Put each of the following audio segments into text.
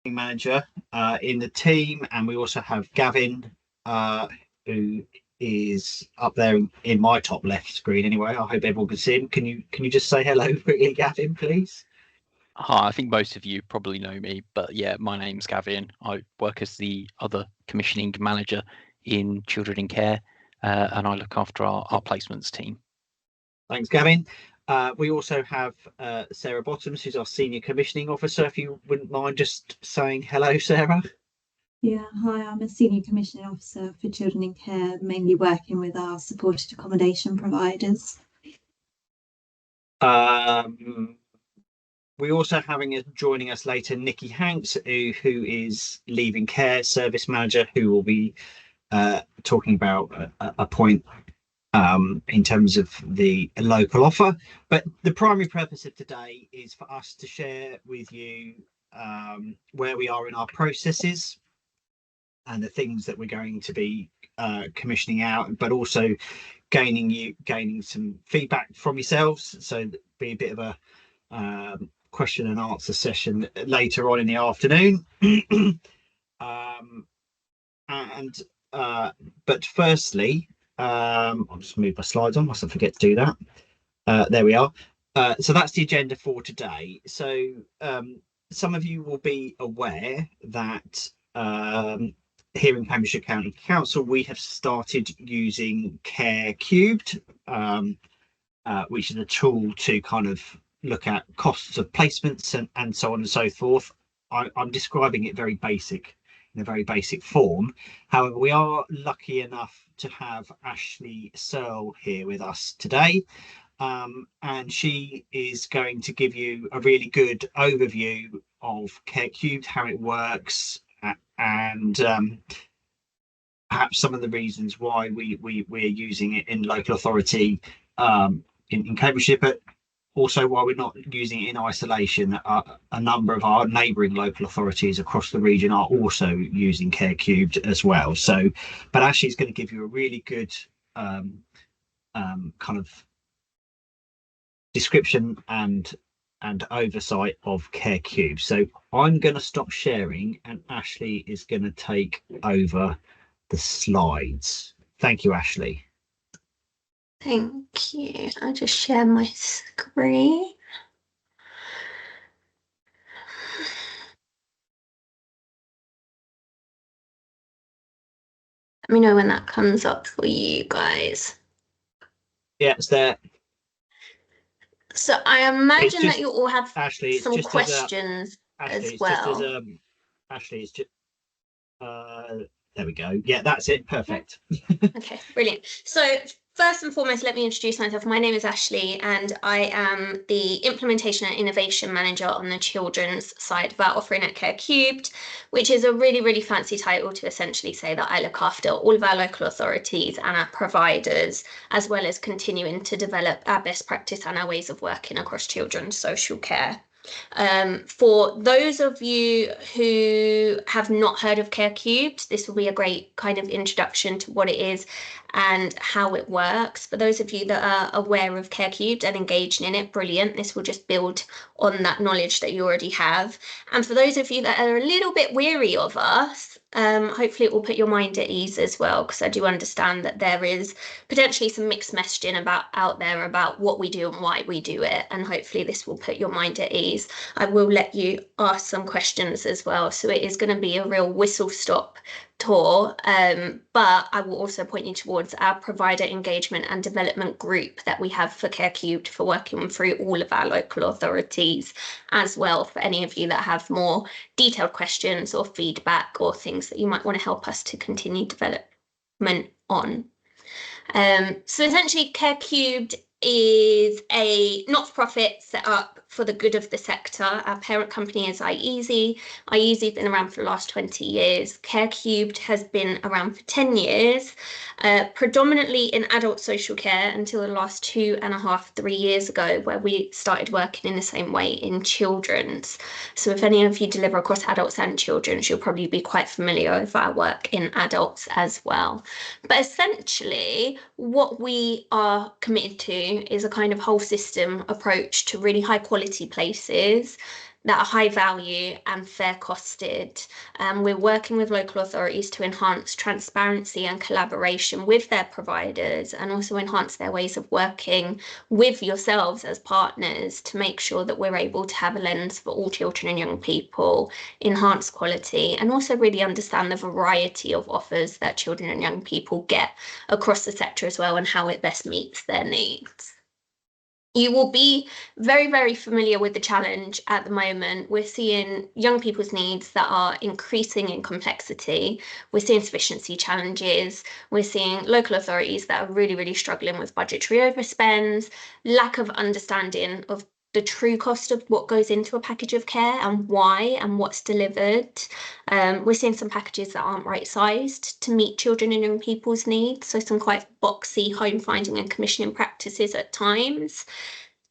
manager in the team, and we also have Gavin, who is up there in my top left screen. Anyway, I hope everyone can see him. Can you just say hello quickly, Gavin, please? Hi, I think most of you probably know me, but yeah, my name's Gavin. I work as the other commissioning manager in Children in Care, and I look after our placements team. Thanks, Gavin. We also have Sarah Bottoms, who's our senior commissioning officer. If you wouldn't mind just saying hello, Sarah. Yeah, hi, I'm a senior commissioning officer for Children in Care, mainly working with our supported accommodation providers. We also having joining us later Nikki Hanks, who is leaving care service manager, who will be talking about a point in terms of the local offer. But the primary purpose of today is for us to share with you where we are in our processes and the things that we're going to be commissioning out, but also gaining some feedback from yourselves. So be a bit of a question and answer session later on in the afternoon. But firstly, I'll just move my slides on. Mustn't forget to do that. There we are. So that's the agenda for today. So some of you will be aware that here in Cambridgeshire County Council, we have started using Care Cubed, which is a tool to kind of look at costs of placements and so on and so forth. I'm describing it in a very basic form. However, we are lucky enough to have Ashley Searle here with us today. And she is going to give you a really good overview of Care Cubed, how it works, and perhaps some of the reasons why we're using it in local authority in Cambridgeshire, but also why we're not using it in isolation. A number of our neighbouring local authorities across the region are also using Care Cubed as well. So, but Ashley's going to give you a really good kind of description and oversight of Care Cubed. So I'm going to stop sharing and Ashley is going to take over the slides. Thank you, Ashley. Thank you. I'll just share my screen. Let me know when that comes up for you guys. Yeah, it's there. So I imagine that you all have Ashley, some questions as well. Ashley, it's just there we go. Yeah, that's it. Perfect. Okay, brilliant. So first and foremost, let me introduce myself. My name is Ashley and I am the Implementation and Innovation Manager on the children's side of our offering at Care Cubed, which is a really, really fancy title to essentially say that I look after all of our local authorities and our providers, as well as continuing to develop our best practice and our ways of working across children's social care. For those of you who have not heard of Care Cubed, this will be a great kind of introduction to what it is and how it works. For those of you that are aware of Care Cubed and engaged in it, brilliant. This will just build on that knowledge that you already have. And for those of you that are a little bit weary of us, hopefully it will put your mind at ease as well, because I do understand that there is potentially some mixed messaging out there about what we do and why we do it, and hopefully this will put your mind at ease. I will let you ask some questions as well, so it is going to be a real whistle-stop tour, but I will also point you towards our provider engagement and development group that we have for Care Cubed for working through all of our local authorities as well, for any of you that have more detailed questions or feedback or things that you might want to help us to continue development on. So essentially Care Cubed is a not-for-profit set up for the good of the sector. Our parent company is iEasy. iEasy has been around for the last 20 years. Care Cubed has been around for 10 years, predominantly in adult social care until the last 2.5, 3 years ago, where we started working in the same way in children's. So if any of you deliver across adults and children's, you'll probably be quite familiar with our work in adults as well. But essentially, what we are committed to is a kind of whole system approach to really high quality places that are high value and fair costed. We're working with local authorities to enhance transparency and collaboration with their providers, and also enhance their ways of working with yourselves as partners to make sure that we're able to have a lens for all children and young people, enhance quality, and also really understand the variety of offers that children and young people get across the sector as well, and how it best meets their needs. You will be very, very familiar with the challenge at the moment. We're seeing young people's needs that are increasing in complexity. We're seeing sufficiency challenges. We're seeing local authorities that are really, really struggling with budgetary overspends, lack of understanding of the true cost of what goes into a package of care and why and what's delivered. We're seeing some packages that aren't right-sized to meet children and young people's needs, so some quite boxy home finding and commissioning practices at times.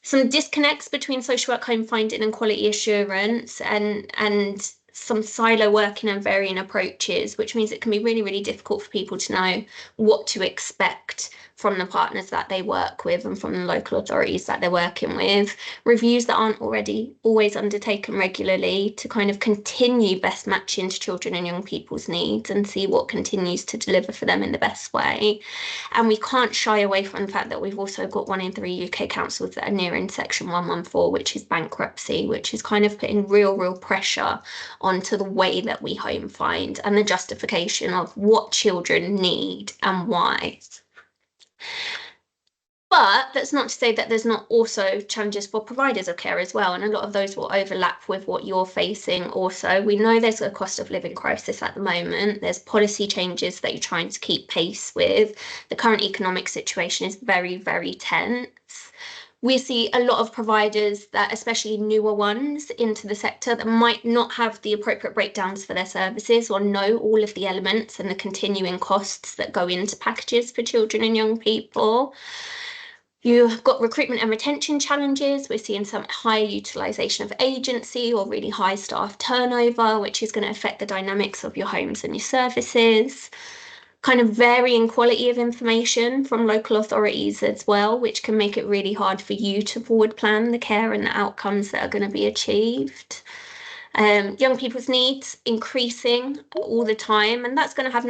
Some disconnects between social work home finding and quality assurance, and some silo working and varying approaches, which means it can be really, really difficult for people to know what to expect from the partners that they work with and from the local authorities that they're working with. Reviews that aren't already always undertaken regularly to kind of continue best matching to children and young people's needs and see what continues to deliver for them in the best way. And we can't shy away from the fact that we've also got 1 in 3 UK councils that are nearing Section 114, which is bankruptcy, which is kind of putting real pressure onto the way that we home find and the justification of what children need and why. But that's not to say that there's not also challenges for providers of care as well, and a lot of those will overlap with what you're facing also. We know there's a cost of living crisis at the moment. There's policy changes that you're trying to keep pace with. The current economic situation is very, very tense. We see a lot of providers that, especially newer ones into the sector, that might not have the appropriate breakdowns for their services or know all of the elements and the continuing costs that go into packages for children and young people. You've got recruitment and retention challenges. We're seeing some high utilisation of agency or really high staff turnover, which is going to affect the dynamics of your homes and your services. Kind of varying quality of information from local authorities as well, which can make it really hard for you to forward plan the care and the outcomes that are going to be achieved. Young people's needs increasing all the time, and that's going to have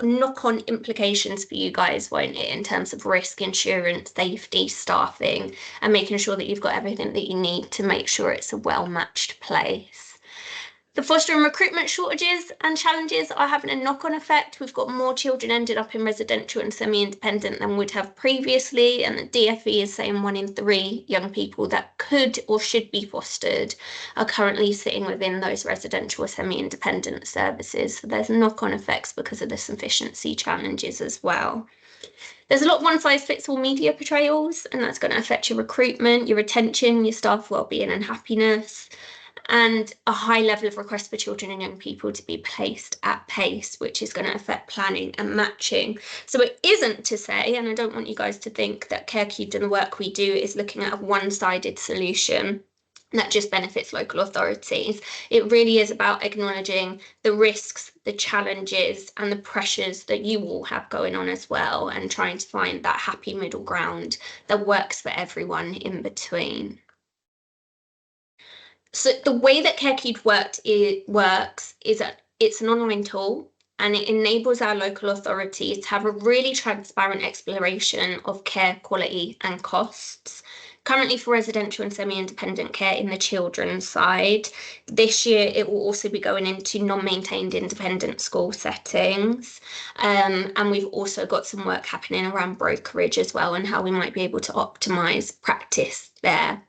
knock-on implications for you guys, won't it, in terms of risk, insurance, safety, staffing, and making sure that you've got everything that you need to make sure it's a well-matched place. The fostering recruitment shortages and challenges are having a knock-on effect. We've got more children ended up in residential and semi-independent than would have previously, and the DfE is saying 1 in 3 young people that could or should be fostered are currently sitting within those residential or semi-independent services. So there's knock-on effects because of the sufficiency challenges as well. There's a lot of one-size-fits-all media portrayals, and that's going to affect your recruitment, your retention, your staff well-being and happiness, and a high level of requests for children and young people to be placed at pace, which is going to affect planning and matching. So it isn't to say, and I don't want you guys to think that Care Cubed and the work we do is looking at a one-sided solution that just benefits local authorities. It really is about acknowledging the risks, the challenges, and the pressures that you all have going on as well, and trying to find that happy middle ground that works for everyone in between. So the way that Care Cubed works is that it's an online tool, and it enables our local authorities to have a really transparent exploration of care quality and costs. Currently for residential and semi-independent care in the children's side. This year it will also be going into non-maintained independent school settings. And we've also got some work happening around brokerage as well, and how we might be able to optimise practice there.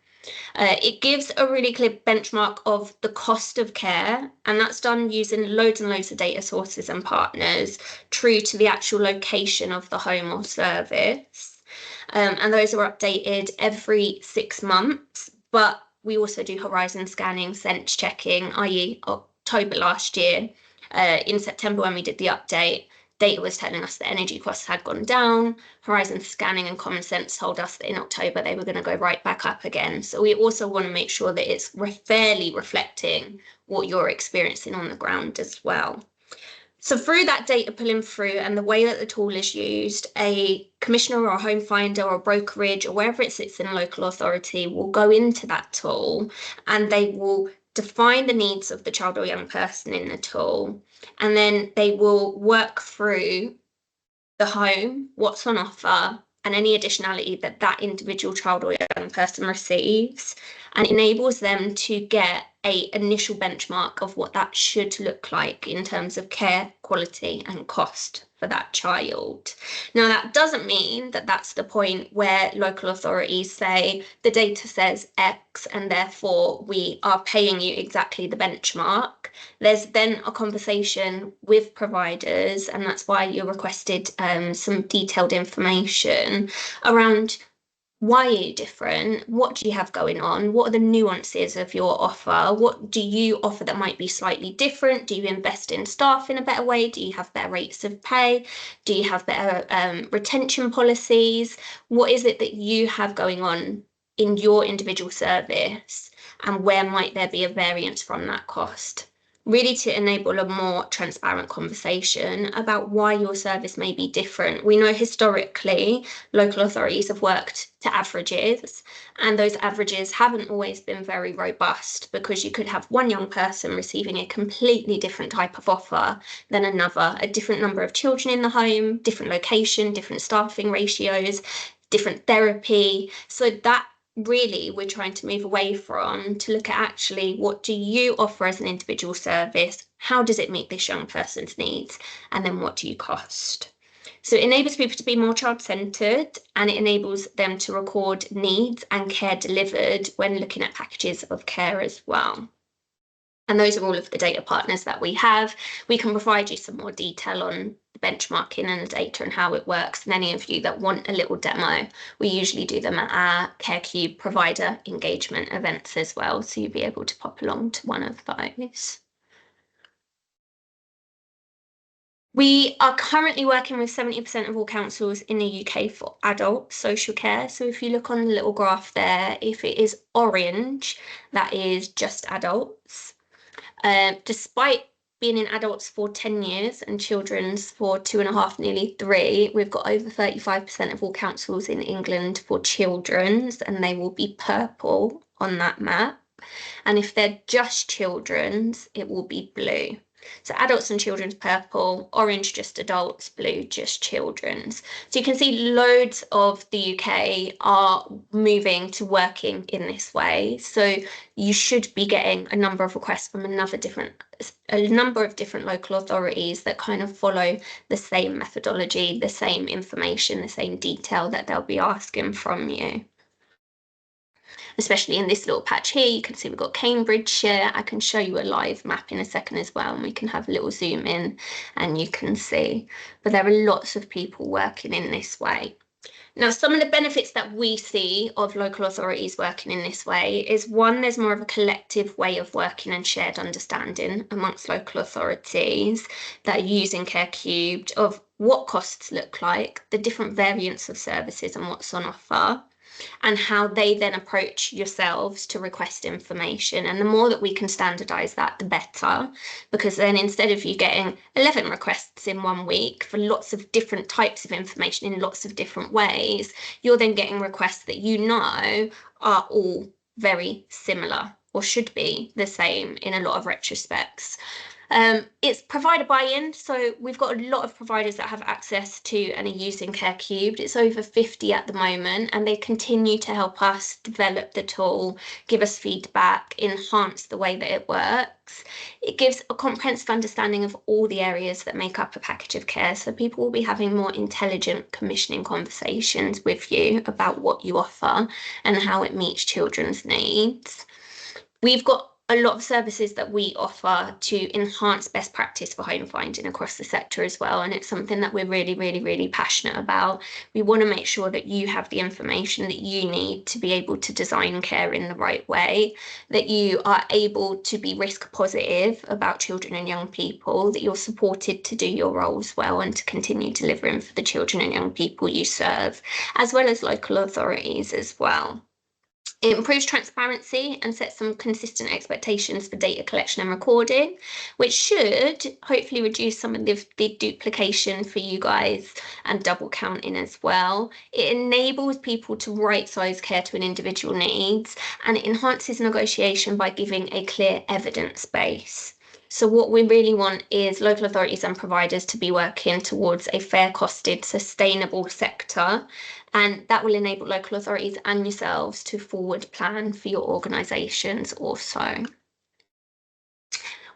It gives a really clear benchmark of the cost of care, and that's done using loads and loads of data sources and partners, true to the actual location of the home or service. And those are updated every 6 months, but we also do horizon scanning, sense checking, i.e. October last year. In September when we did the update, data was telling us that energy costs had gone down. Horizon scanning and common sense told us that in October they were going to go right back up again. So we also want to make sure that it's fairly reflecting what you're experiencing on the ground as well. So through that data pulling through and the way that the tool is used, a commissioner or a home finder or a brokerage or wherever it sits in a local authority will go into that tool and they will define the needs of the child or young person in the tool, and then they will work through the home, what's on offer, and any additionality that that individual child or young person receives, and enables them to get a initial benchmark of what that should look like in terms of care, quality, and cost for that child. Now, that doesn't mean that that's the point where local authorities say the data says X and therefore we are paying you exactly the benchmark. There's then a conversation with providers, and that's why you requested some detailed information around why are you different? What do you have going on? What are the nuances of your offer? What do you offer that might be slightly different? Do you invest in staff in a better way? Do you have better rates of pay? Do you have better retention policies? What is it that you have going on in your individual service? And where might there be a variance from that cost? Really to enable a more transparent conversation about why your service may be different. We know historically local authorities have worked to averages, and those averages haven't always been very robust because you could have one young person receiving a completely different type of offer than another, a different number of children in the home, different location, different staffing ratios, different therapy. So that really we're trying to move away from to look at actually what do you offer as an individual service, how does it meet this young person's needs, and then what do you cost. So it enables people to be more child-centred, and it enables them to record needs and care delivered when looking at packages of care as well. And those are all of the data partners that we have. We can provide you some more detail on the benchmarking and the data and how it works. And any of you that want a little demo, we usually do them at our CareCube provider engagement events as well. So you'll be able to pop along to one of those. We are currently working with 70% of all councils in the UK for adult social care. So if you look on the little graph there, if it is orange, that is just adults. Despite being in adults for 10 years and children's for 2.5, nearly 3, we've got over 35% of all councils in England for children's, and they will be purple on that map. And if they're just children's, it will be blue. So adults and children's purple, orange just adults, blue just children's. So you can see loads of the UK are moving to working in this way. So you should be getting a number of requests from a number of different local authorities that kind of follow the same methodology, the same information, the same detail that they'll be asking from you. Especially in this little patch here, you can see we've got Cambridgeshire. I can show you a live map in a second as well, and we can have a little zoom in and you can see. But there are lots of people working in this way. Now, some of the benefits that we see of local authorities working in this way is, one, there's more of a collective way of working and shared understanding amongst local authorities that are using Care Cubed of what costs look like, the different variants of services and what's on offer, and how they then approach yourselves to request information. And the more that we can standardise that, the better, because then instead of you getting 11 requests in 1 week for lots of different types of information in lots of different ways, you're then getting requests that you know are all very similar or should be the same in a lot of retrospects. It's provider buy-in, so we've got a lot of providers that have access to and are using Care Cubed. It's over 50 at the moment, and they continue to help us develop the tool, give us feedback, enhance the way that it works. It gives a comprehensive understanding of all the areas that make up a package of care, so people will be having more intelligent commissioning conversations with you about what you offer and how it meets children's needs. We've got a lot of services that we offer to enhance best practice for home finding across the sector as well, and it's something that we're really passionate about. We want to make sure that you have the information that you need to be able to design care in the right way, that you are able to be risk positive about children and young people, that you're supported to do your roles well and to continue delivering for the children and young people you serve, as well as local authorities as well. It improves transparency and sets some consistent expectations for data collection and recording, which should hopefully reduce some of the duplication for you guys and double counting as well. It enables people to right-size care to an individual needs, and it enhances negotiation by giving a clear evidence base. So what we really want is local authorities and providers to be working towards a fair costed, sustainable sector, and that will enable local authorities and yourselves to forward plan for your organisations also.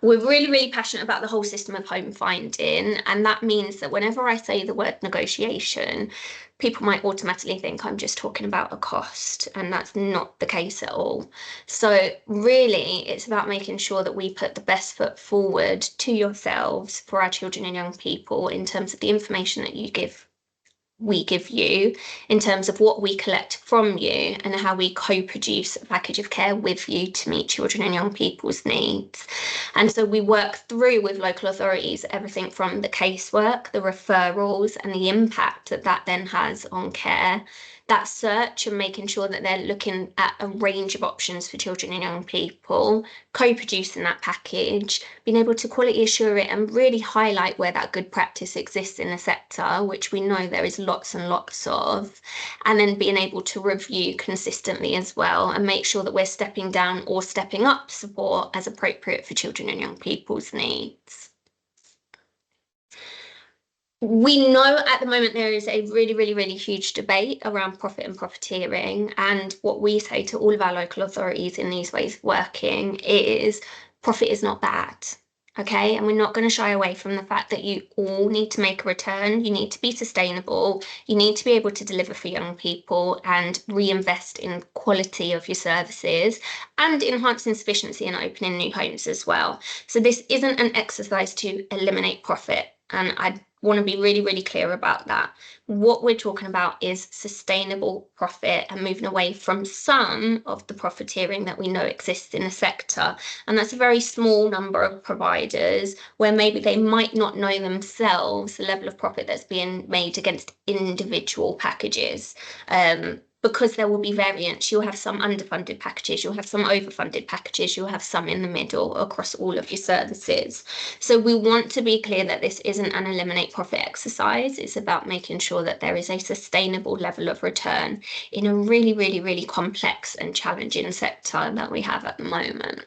We're really passionate about the whole system of home finding, and that means that whenever I say the word negotiation, people might automatically think I'm just talking about a cost, and that's not the case at all. So really, it's about making sure that we put the best foot forward to yourselves for our children and young people in terms of the information that we give you, in terms of what we collect from you, and how we co-produce a package of care with you to meet children and young people's needs. And so we work through with local authorities everything from the casework, the referrals, and the impact that that then has on care, that search and making sure that they're looking at a range of options for children and young people, co-producing that package, being able to quality assure it and really highlight where that good practice exists in the sector, which we know there is lots and lots of, and then being able to review consistently as well and make sure that we're stepping down or stepping up support as appropriate for children and young people's needs. We know at the moment there is a really huge debate around profit and profiteering, and what we say to all of our local authorities in these ways of working is profit is not bad, okay? And we're not going to shy away from the fact that you all need to make a return, you need to be sustainable, you need to be able to deliver for young people and reinvest in quality of your services and enhancing sufficiency and opening new homes as well. So this isn't an exercise to eliminate profit, and I want to be really clear about that. What we're talking about is sustainable profit and moving away from some of the profiteering that we know exists in the sector. And that's a very small number of providers where maybe they might not know themselves the level of profit that's being made against individual packages. Because there will be variance. You'll have some underfunded packages, you'll have some overfunded packages, you'll have some in the middle across all of your services. So we want to be clear that this isn't an eliminate profit exercise. It's about making sure that there is a sustainable level of return in a really complex and challenging sector that we have at the moment.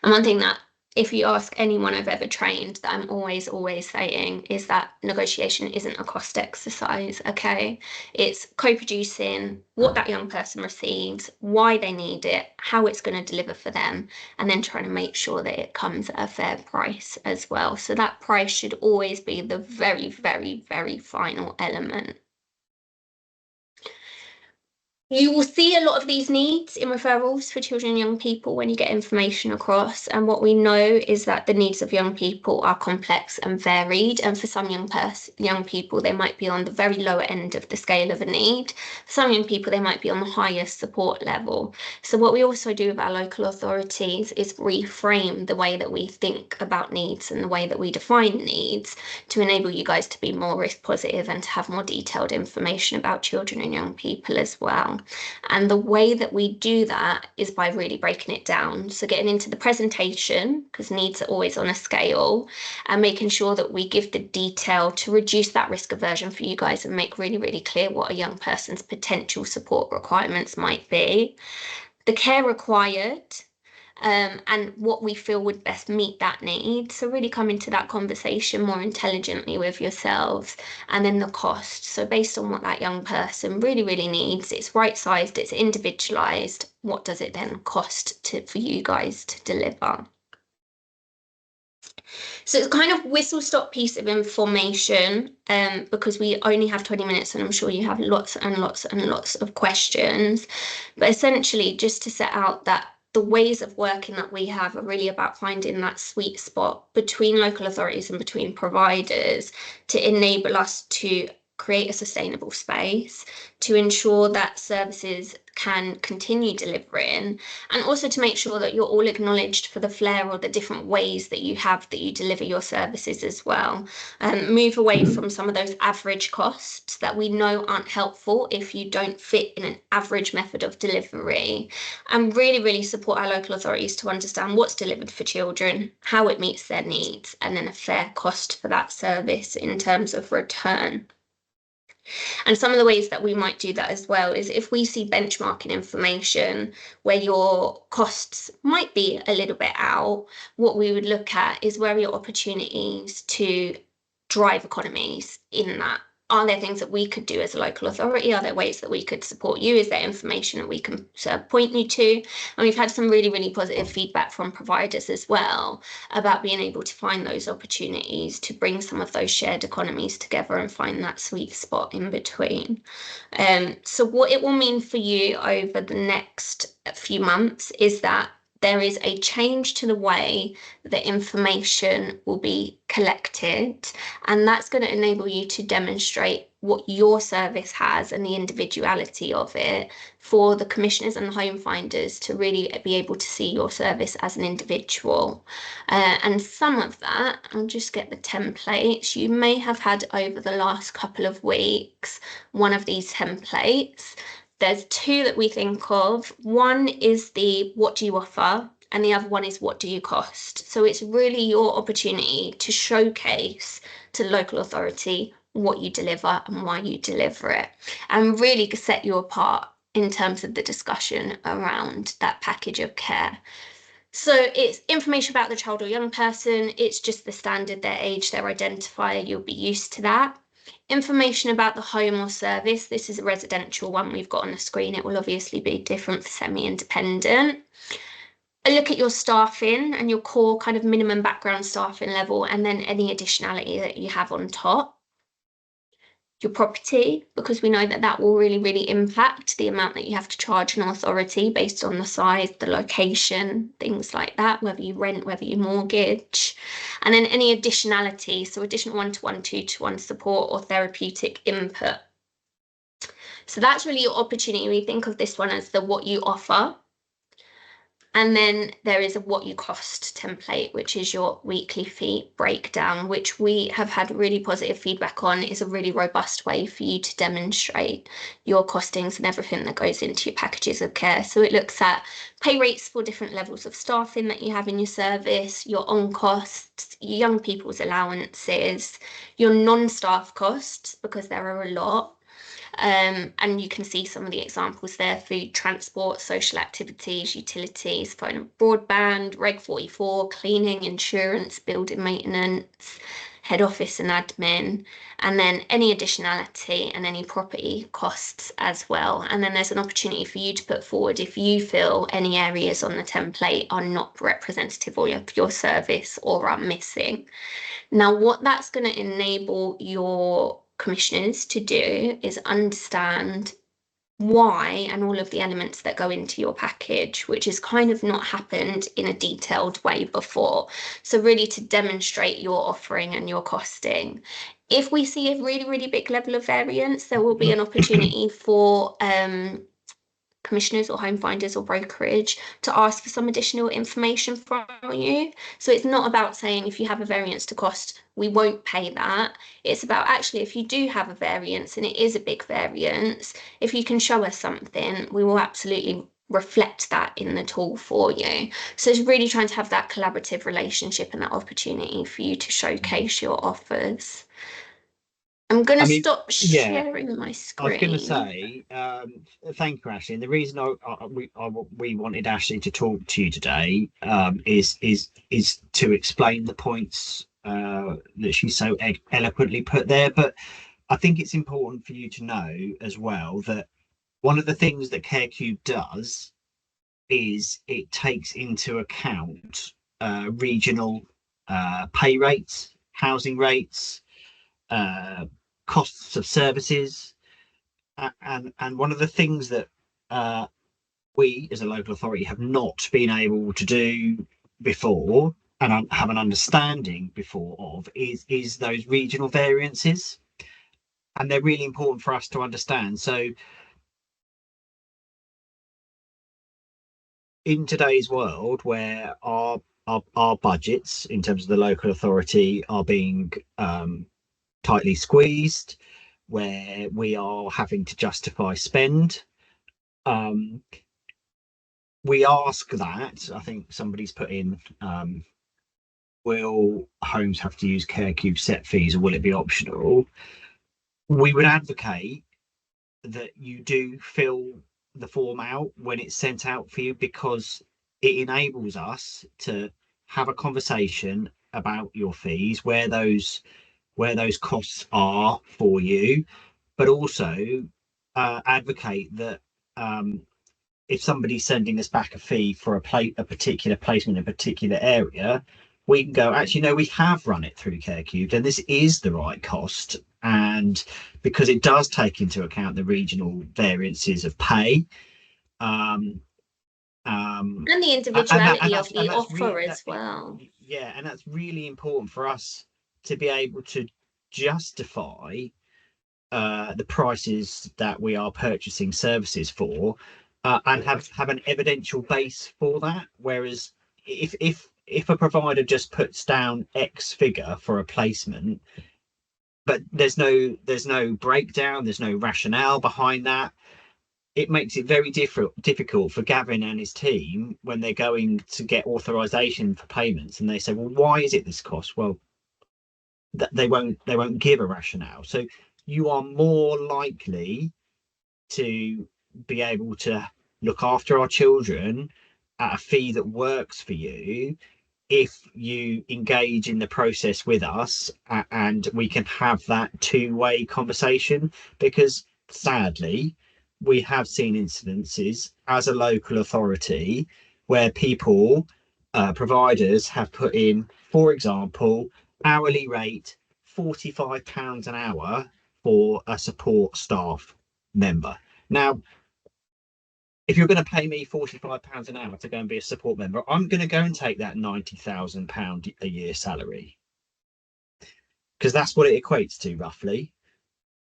And one thing that, if you ask anyone I've ever trained, that I'm always saying is that negotiation isn't a cost exercise, okay? It's co-producing what that young person receives, why they need it, how it's going to deliver for them, and then trying to make sure that it comes at a fair price as well. So that price should always be the very final element. You will see a lot of these needs in referrals for children and young people when you get information across, and what we know is that the needs of young people are complex and varied, and for some young people they might be on the very lower end of the scale of a need. For some young people they might be on the highest support level. So what we also do with our local authorities is reframe the way that we think about needs and the way that we define needs to enable you guys to be more risk positive and to have more detailed information about children and young people as well. And the way that we do that is by really breaking it down. So getting into the presentation, because needs are always on a scale, and making sure that we give the detail to reduce that risk aversion for you guys and make really clear what a young person's potential support requirements might be, the care required, and what we feel would best meet that need. So really come into that conversation more intelligently with yourselves, and then the cost. So based on what that young person really needs, it's right-sized, it's individualised, what does it then cost for you guys to deliver? So it's kind of whistle-stop piece of information, because we only have 20 minutes and I'm sure you have lots of questions. But essentially, just to set out that the ways of working that we have are really about finding that sweet spot between local authorities and between providers to enable us to create a sustainable space, to ensure that services can continue delivering, and also to make sure that you're all acknowledged for the flair or the different ways that you have that you deliver your services as well. Move away from some of those average costs that we know aren't helpful if you don't fit in an average method of delivery, and really, really support our local authorities to understand what's delivered for children, how it meets their needs, and then a fair cost for that service in terms of return. And some of the ways that we might do that as well is if we see benchmarking information where your costs might be a little bit out, what we would look at is where are your opportunities to drive economies in that. Are there things that we could do as a local authority? Are there ways that we could support you? Is there information that we can point you to? And we've had some really, really positive feedback from providers as well about being able to find those opportunities to bring some of those shared economies together and find that sweet spot in between. So what it will mean for you over the next few months is that there is a change to the way that information will be collected, and that's going to enable you to demonstrate what your service has and the individuality of it for the commissioners and the home finders to really be able to see your service as an individual. And some of that, I'll just get the templates, you may have had over the last couple of weeks, one of these templates. There's two that we think of. One is the what do you offer, and the other one is what do you cost. So it's really your opportunity to showcase to the local authority what you deliver and why you deliver it, and really set you apart in terms of the discussion around that package of care. So it's information about the child or young person. It's just the standard, their age, their identifier. You'll be used to that. Information about the home or service. This is a residential one we've got on the screen. It will obviously be different for semi-independent. A look at your staffing and your core kind of minimum background staffing level, and then any additionality that you have on top. Your property, because we know that that will really, really impact the amount that you have to charge an authority based on the size, the location, things like that, whether you rent, whether you mortgage. And then any additionality, so additional one-to-one, two-to-one support or therapeutic input. So that's really your opportunity. We think of this one as the what you offer. And then there is a what you cost template, which is your weekly fee breakdown, which we have had really positive feedback on is a really robust way for you to demonstrate your costings and everything that goes into your packages of care. So it looks at pay rates for different levels of staffing that you have in your service, your on costs, your young people's allowances, your non-staff costs, because there are a lot. And you can see some of the examples there: food, transport, social activities, utilities, phone and broadband, Reg 44, cleaning, insurance, building maintenance, head office and admin, and then any additionality and any property costs as well. And then there's an opportunity for you to put forward if you feel any areas on the template are not representative of your service or are missing. Now, what that's going to enable your commissioners to do is understand why and all of the elements that go into your package, which has kind of not happened in a detailed way before. So really to demonstrate your offering and your costing. If we see a really, really big level of variance, there will be an opportunity for commissioners or home finders or brokerage to ask for some additional information from you. So it's not about saying if you have a variance to cost, we won't pay that. It's about actually if you do have a variance and it is a big variance, if you can show us something, we will absolutely reflect that in the tool for you. So it's really trying to have that collaborative relationship and that opportunity for you to showcase your offers. I'm going to stop sharing my screen. I was going to say, thank you, Ashley. And the reason we wanted Ashley to talk to you today is to explain the points that she so eloquently put there. But I think it's important for you to know as well that one of the things that CareCube does is it takes into account regional pay rates, housing rates, costs of services, and one of the things that we as a local authority have not been able to do before and have an understanding before of is those regional variances. and they're really important for us to understand. So in today's world, where our budgets in terms of the local authority are being tightly squeezed, where we are having to justify spend, we ask that. I think somebody's put in, will homes have to use Care Cube set fees, or will it be optional? We would advocate that you do fill the form out when it's sent out for you, because it enables us to have a conversation about your fees, where those costs are for you, but also advocate that if somebody's sending us back a fee for a particular placement in a particular area, we can go, actually, no, we have run it through Care Cubed, and this is the right cost. And because it does take into account the regional variances of pay, and the individuality of the offer as well. Yeah, and that's really important for us to be able to justify the prices that we are purchasing services for, and have an evidential base for that. Whereas if a provider just puts down X figure for a placement, but there's no breakdown, there's no rationale behind that, it makes it very difficult for Gavin and his team when they're going to get authorization for payments, and they say, well, why is it this cost? Well, they won't give a rationale. So you are more likely to be able to look after our children at a fee that works for you if you engage in the process with us, and we can have that two-way conversation. Because sadly, we have seen incidences as a local authority where people, providers, have put in, for example, hourly rate £45 an hour for a support staff member. Now, if you're going to pay me £45 an hour to go and be a support member, I'm going to go and take that £90,000 a year salary, because that's what it equates to roughly.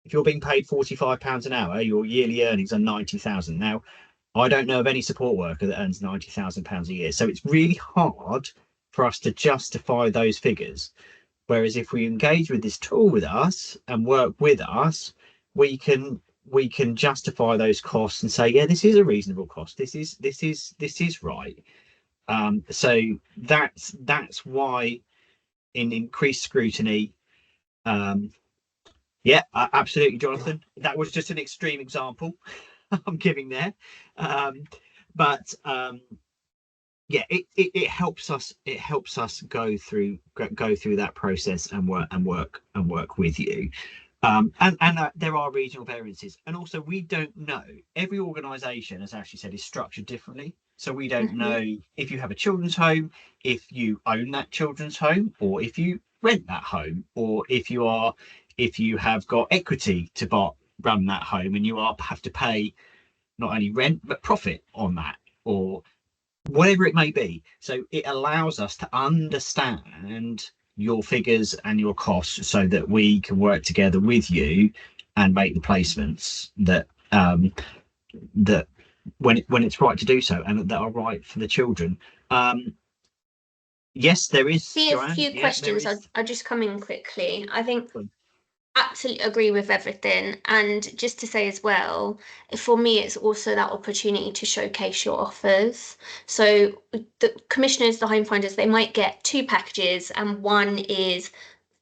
If you're being paid £45 an hour, your yearly earnings are 90,000. Now, I don't know of any support worker that earns £90,000 a year, so it's really hard for us to justify those figures. Whereas if we engage with this tool with us and work with us, we can justify those costs and say, yeah, this is a reasonable cost. This is right. So that's why in increased scrutiny, yeah, absolutely, Jonathan. That was just an extreme example I'm giving there, but yeah, it helps us. It helps us go through that process and work with you. And there are regional variances, and also we don't know. Every organisation, as Ashley said, is structured differently. So we don't know if you have a children's home, if you own that children's home, or if you rent that home, or if you have got equity to run that home, and you have to pay not only rent but profit on that, or whatever it may be. So it allows us to understand your figures and your costs, so that we can work together with you and make the placements that when it's right to do so, and that are right for the children. Yes, there is. See, a few questions are just coming quickly. I think absolutely agree with everything, and just to say as well, for me it's also that opportunity to showcase your offers. So the commissioners, the home finders, they might get two packages, and one is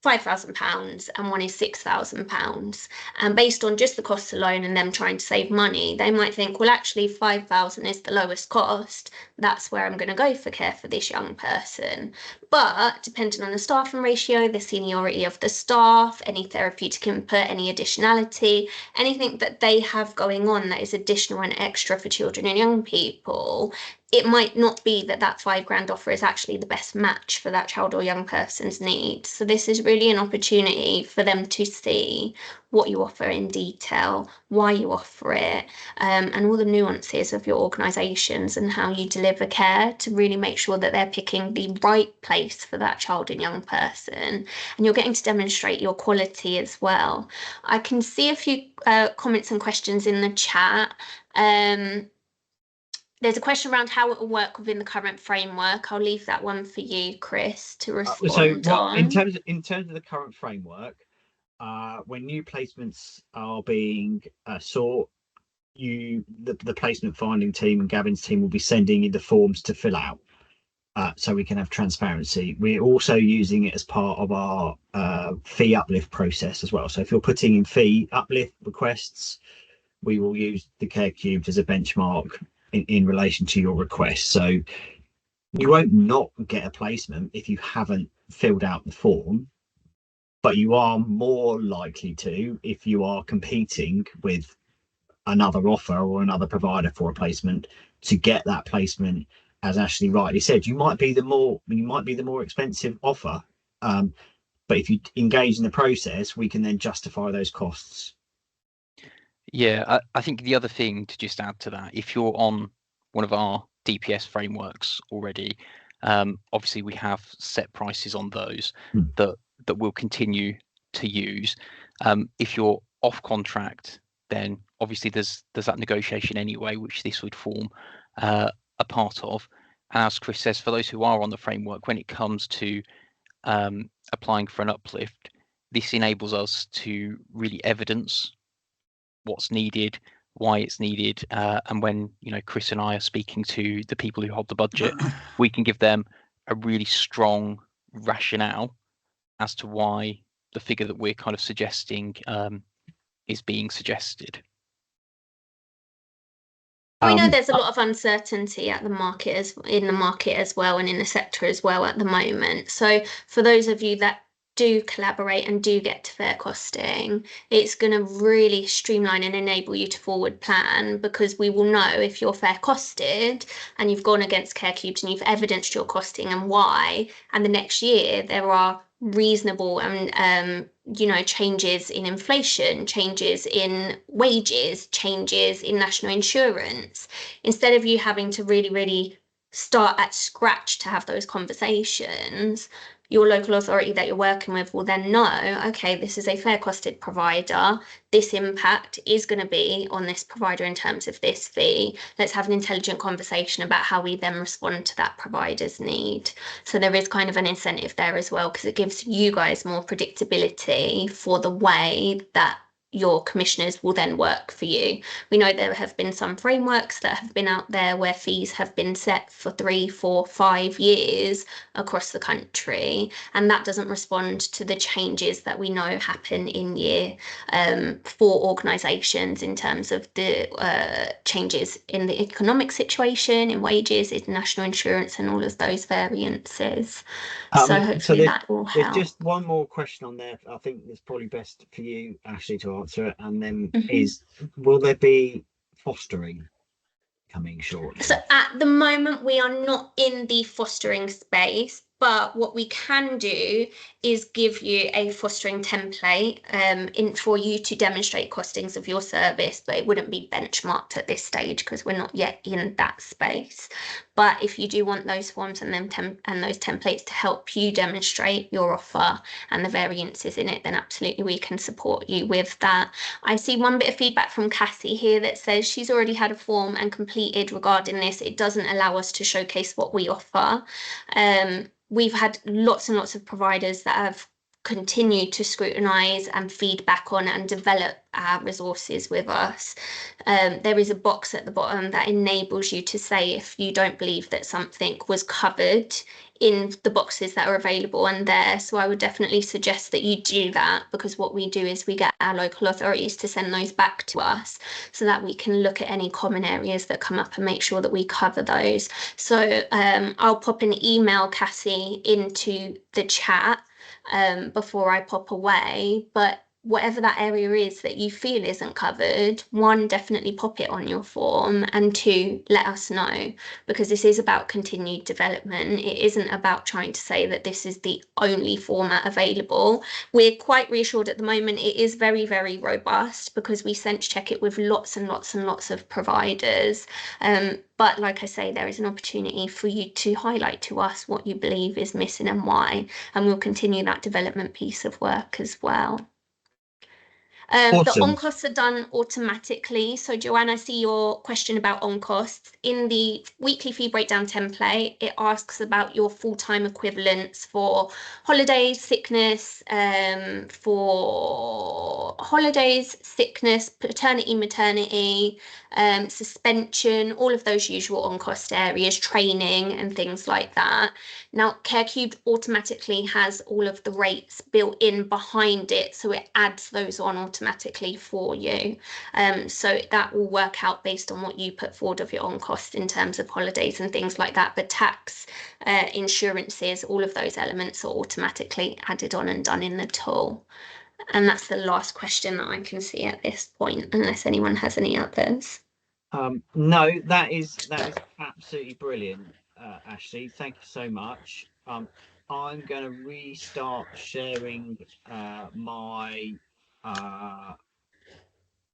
£5,000 and one is £6,000, and based on just the costs alone and them trying to save money, they might think, well, actually 5,000 is the lowest cost, that's where I'm going to go for care for this young person. But depending on the staffing ratio, the seniority of the staff, any therapeutic input, any additionality, anything that they have going on that is additional and extra for children and young people, it might not be that that £5,000 offer is actually the best match for that child or young person's needs. So this is really an opportunity for them to see what you offer in detail, why you offer it, and all the nuances of your organisations and how you deliver care to really make sure that they're picking the right place for that child and young person. And you're getting to demonstrate your quality as well. I can see a few comments and questions in the chat. There's a question around how it will work within the current framework. I'll leave that one for you, Chris, to respond on. In terms of the current framework, when new placements are being sought, the placement finding team and Gavin's team will be sending you the forms to fill out, so we can have transparency. We're also using it as part of our fee uplift process as well. So if you're putting in fee uplift requests, we will use the Care Cubed as a benchmark in relation to your request. So you won't not get a placement if you haven't filled out the form, but you are more likely to if you are competing with another offer or another provider for a placement to get that placement. As Ashley rightly said, you might be the more expensive offer, but if you engage in the process, we can then justify those costs. Yeah, I think the other thing to just add to that, if you're on one of our DPS frameworks already, obviously we have set prices on those that we'll continue to use. If you're off contract, then obviously there's that negotiation anyway, which this would form a part of. And as Chris says, for those who are on the framework, when it comes to applying for an uplift, this enables us to really evidence what's needed, why it's needed, and when Chris and I are speaking to the people who hold the budget, we can give them a really strong rationale as to why the figure that we're kind of suggesting is being suggested. We know there's a lot of uncertainty in the market as well, and in the sector as well at the moment. So for those of you that do collaborate and do get to fair costing, it's going to really streamline and enable you to forward plan, because we will know if you're fair costed and you've gone against Care Cubed and you've evidenced your costing and why, and the next year there are reasonable and changes in inflation, changes in wages, changes in national insurance, instead of you having to really start at scratch to have those conversations, your local authority that you're working with will then know, okay, this is a fair costed provider, this impact is going to be on this provider in terms of this fee. Let's have an intelligent conversation about how we then respond to that provider's need. So there is kind of an incentive there as well, because it gives you guys more predictability for the way that your commissioners will then work for you. We know there have been some frameworks that have been out there where fees have been set for 3, 4, 5 years across the country, and that doesn't respond to the changes that we know happen in year for organisations in terms of the changes in the economic situation, in wages, in national insurance, and all of those variances. So hopefully that will help. There's just one more question on there. I think it's probably best for you, Ashley, to answer it, and then is, will there be fostering coming shortly? So at the moment we are not in the fostering space, but what we can do is give you a fostering template for you to demonstrate costings of your service, but it wouldn't be benchmarked at this stage because we're not yet in that space. But if you do want those forms and those templates to help you demonstrate your offer and the variances in it, then absolutely we can support you with that. I see one bit of feedback from Cassie here that says she's already had a form and completed regarding this. It doesn't allow us to showcase what we offer. We've had lots and lots of providers that have continued to scrutinise and feedback on and develop our resources with us. There is a box at the bottom that enables you to say if you don't believe that something was covered in the boxes that are available and there. So I would definitely suggest that you do that, because what we do is we get our local authorities to send those back to us so that we can look at any common areas that come up and make sure that we cover those. So I'll pop an email, Cassie, into the chat before I pop away, but whatever that area is that you feel isn't covered, one, definitely pop it on your form, and two, let us know, because this is about continued development. It isn't about trying to say that this is the only format available. We're quite reassured at the moment it is very, very robust, because we sense check it with lots and lots and lots of providers. But like I say, there is an opportunity for you to highlight to us what you believe is missing and why, and we'll continue that development piece of work as well. The Awesome. on costs are done automatically. So Joanne, I see your question about on costs. In the weekly fee breakdown template, it asks about your full-time equivalents for holidays, sickness, paternity, maternity, suspension, all of those usual on cost areas, training and things like that. Now, CareCubed automatically has all of the rates built in behind it, so it adds those on automatically for you. So that will work out based on what you put forward of your on cost in terms of holidays and things like that. But tax, insurances, all of those elements are automatically added on and done in the tool. And that's the last question that I can see at this point, unless anyone has any others. No, that is absolutely brilliant, Ashley. Thank you so much. I'm going to restart sharing my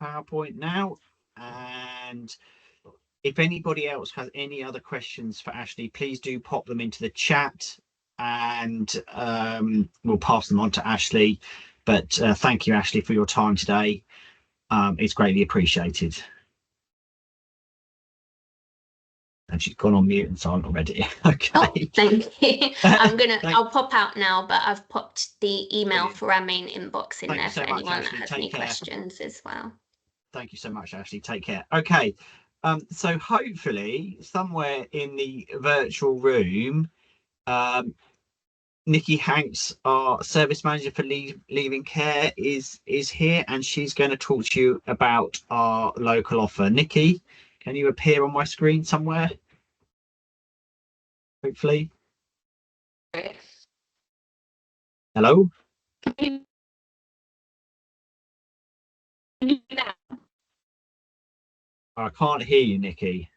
PowerPoint now, and if anybody else has any other questions for Ashley, please do pop them into the chat, and we'll pass them on to Ashley. But thank you, Ashley, for your time today. It's greatly appreciated. And she's gone on mute and silent already. Okay. Oh, thank you. I'll pop out now, but I've popped the email for our main inbox in there for anyone that has any questions as well. Thank you so much, Ashley. Take care. Okay. So hopefully somewhere in the virtual room, Nikki Hanks, our service manager for Leaving Care, is here, and she's going to talk to you about our local offer. Nikki, can you appear on my screen somewhere? Hopefully. Hello? I can't hear you, Nikki.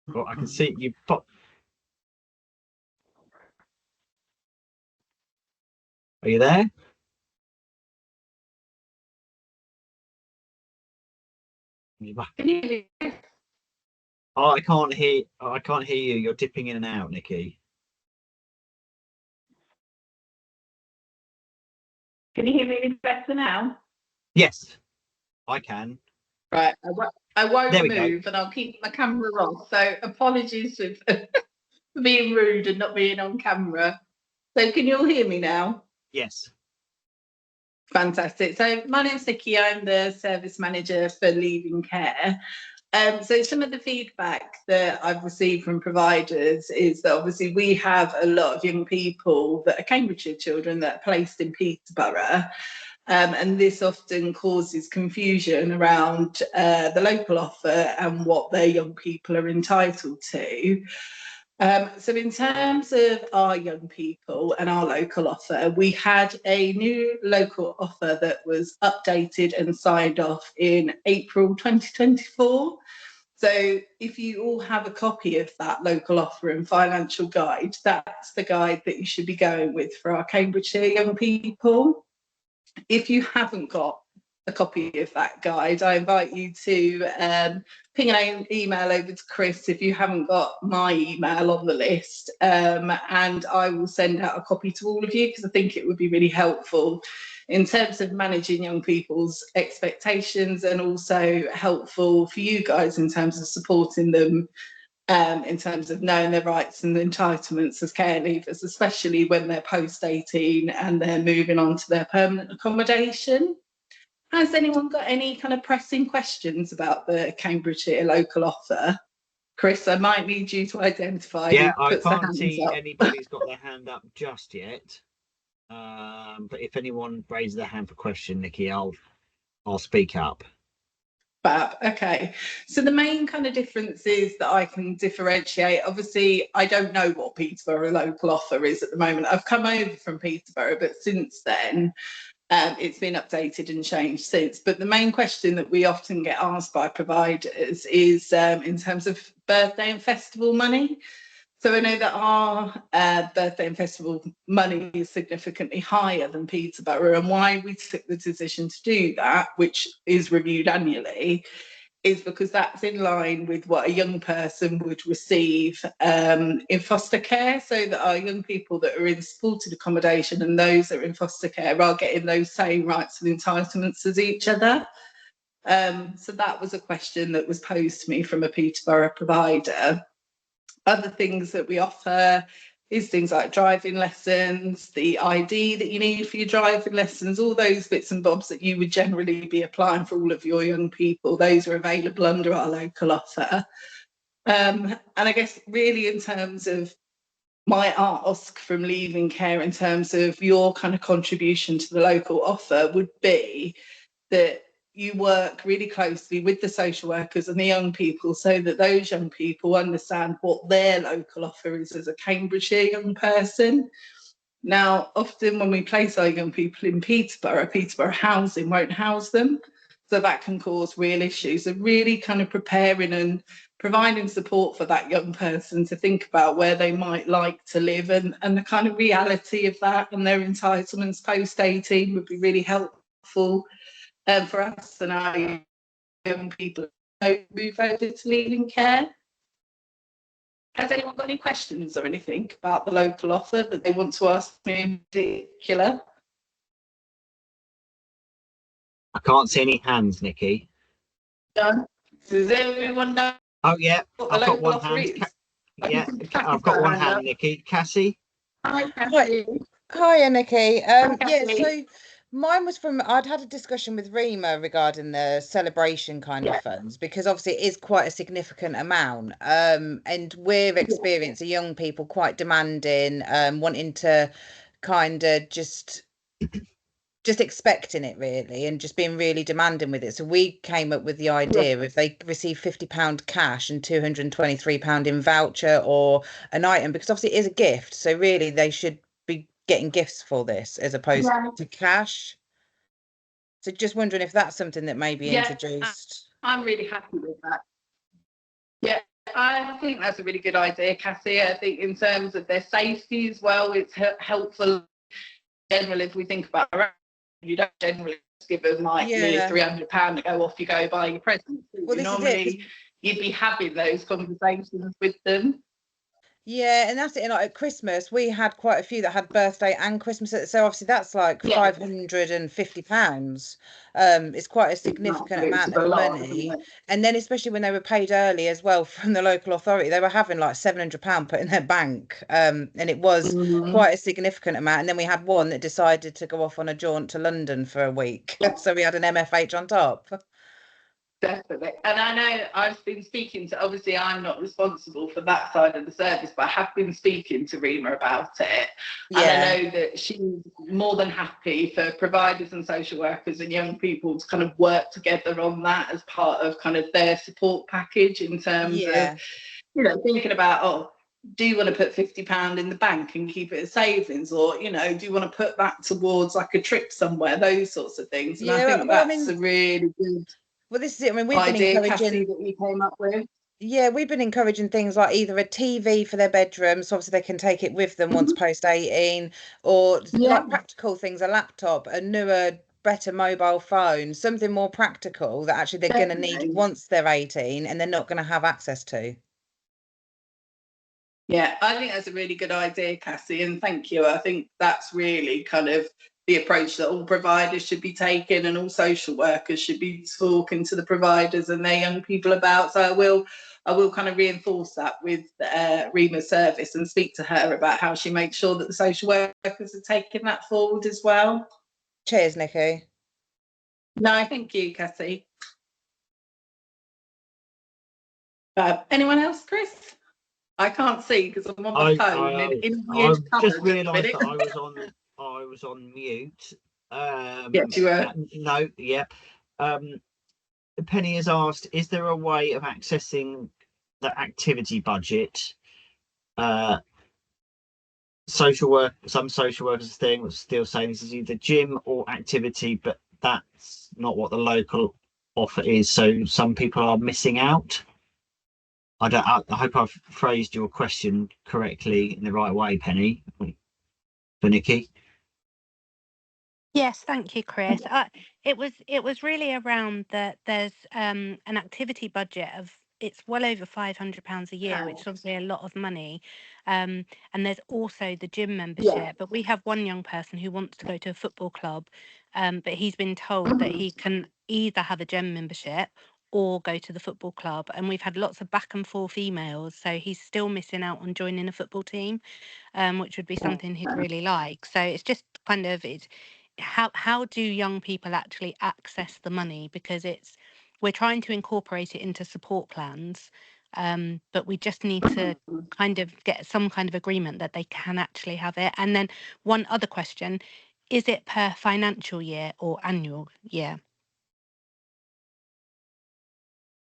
Well, I can see you pop. Are you there? Oh, I can't hear you. You're dipping in and out, Nikki. Can you hear me any better now? Yes, I can. Right, I won't move, and I'll keep my camera off. So apologies for being rude and not being on camera. So can you all hear me now? Yes. Fantastic. So my name's Nikki. I'm the service manager for Leaving Care. So some of the feedback that I've received from providers is that obviously we have a lot of young people that are Cambridgeshire children that are placed in Peterborough, and this often causes confusion around the local offer and what their young people are entitled to. So in terms of our young people and our local offer, we had a new local offer that was updated and signed off in April 2024. So if you all have a copy of that local offer and financial guide, that's the guide that you should be going with for our Cambridgeshire young people. If you haven't got a copy of that guide, I invite you to ping an email over to Chris if you haven't got my email on the list, and I will send out a copy to all of you, because I think it would be really helpful in terms of managing young people's expectations, and also helpful for you guys in terms of supporting them, in terms of knowing their rights and entitlements as care leavers, especially when they're post 18 and they're moving on to their permanent accommodation. Has anyone got any kind of pressing questions about the Cambridgeshire local offer? Chris, I might need you to identify. Yeah, I can't see anybody's got their hand up just yet. But if anyone raises their hand for question, Nikki, I'll speak up. Fab. Okay. So the main kind of differences that I can differentiate, obviously, I don't know what Peterborough local offer is at the moment. I've come over from Peterborough, but since then, it's been updated and changed since. But the main question that we often get asked by providers is in terms of birthday and festival money. So I know that our birthday and festival money is significantly higher than Peterborough, and why we took the decision to do that, which is reviewed annually, is because that's in line with what a young person would receive in foster care, so that our young people that are in supported accommodation and those that are in foster care are getting those same rights and entitlements as each other. So that was a question that was posed to me from a Peterborough provider. Other things that we offer is things like driving lessons, the ID that you need for your driving lessons, all those bits and bobs that you would generally be applying for all of your young people. Those are available under our local offer. And I guess really in terms of my ask from Leaving Care, in terms of your kind of contribution to the local offer, would be that you work really closely with the social workers and the young people so that those young people understand what their local offer is as a Cambridgeshire young person. Now, often when we place our young people in Peterborough, Peterborough housing won't house them. So that can cause real issues. So really kind of preparing and providing support for that young person to think about where they might like to live and the kind of reality of that and their entitlements post 18 would be really helpful. For us and our young people move over to Leaving Care. Has anyone got any questions or anything about the local offer that they want to ask me in particular? I can't see any hands, Nikki. Done. Does everyone know? Oh yeah, I've got one hand. Yeah, I've got one hand, Nikki. Cassie. Hi, Cassie. Hiya, Nikki. Hi, Yeah, Cassie. so mine was from, I'd had a discussion with Rima regarding the celebration kind of funds, because obviously it is quite a significant amount. And we're experiencing young people quite demanding, wanting to kind of just expecting it really, and just being really demanding with it. So we came up with the idea if they receive £50 cash and £223 in voucher or an item, because obviously it is a gift. So really they should be getting gifts for this as opposed to cash. So just wondering if that's something that may be introduced. I'm really happy with that. Yeah, I think that's a really good idea, Cassie. I think in terms of their safety as well, it's helpful. Generally, if we think about it, you don't generally give them like nearly £300 to go off, you go buy your presents. Well, normally you'd be having those conversations with them. Yeah, and that's it. Like at Christmas, we had quite a few that had birthday and Christmas. So obviously that's like £550. It's quite a significant amount of money. And then especially when they were paid early as well from the local authority, they were having like £700 put in their bank. And it was quite a significant amount. And then we had one that decided to go off on a jaunt to London for a week. So we had an MFH on top. Definitely. And I know I've been speaking to, obviously I'm not responsible for that side of the service, but I have been speaking to Rima about it. And I know that she's more than happy for providers and social workers and young people to kind of work together on that as part of kind of their support package in terms of, you know, thinking about, do you want to put £50 in the bank and keep it as savings, or, you know, do you want to put that towards like a trip somewhere, those sorts of things. And I think that's a really good this is it. I mean, we've idea, been encouraging Cassie, that we came up with. Yeah, we've been encouraging things like either a TV for their bedroom, so obviously they can take it with them once post 18, or like practical things, a laptop, a newer, better mobile phone, something more practical that actually they're going to need once they're 18 and they're not going to have access to. Yeah, I think that's a really good idea, Cassie, and thank you. I think that's really kind of the approach that all providers should be taking, and all social workers should be talking to the providers and their young people about. So I will kind of reinforce that with Rima's service and speak to her about how she makes sure that the social workers are taking that forward as well. Cheers, Nikki. No, thank you, Cassie. Anyone else, Chris? I can't see because I'm on my phone. I just realised that I was on mute. Yes, you were. No, yeah. Penny has asked, is there a way of accessing the activity budget? Social work, some social workers thing was still saying this is either gym or activity, but that's not what the local offer is. So some people are missing out. I hope I've phrased your question correctly in the right way, Penny. For Nikki. Yes, thank you, Chris. It was really around that there's an activity budget of it's well over £500 a year, which is obviously a lot of money. And there's also the gym membership. But we have one young person who wants to go to a football club, but he's been told that he can either have a gym membership or go to the football club. And we've had lots of back and forth emails. So he's still missing out on joining a football team, which would be something he'd really like. So it's just kind of it's how do young people actually access the money, because we're trying to incorporate it into support plans, but we just need to kind of get some kind of agreement that they can actually have it. And then one other question, is it per financial year or annual year?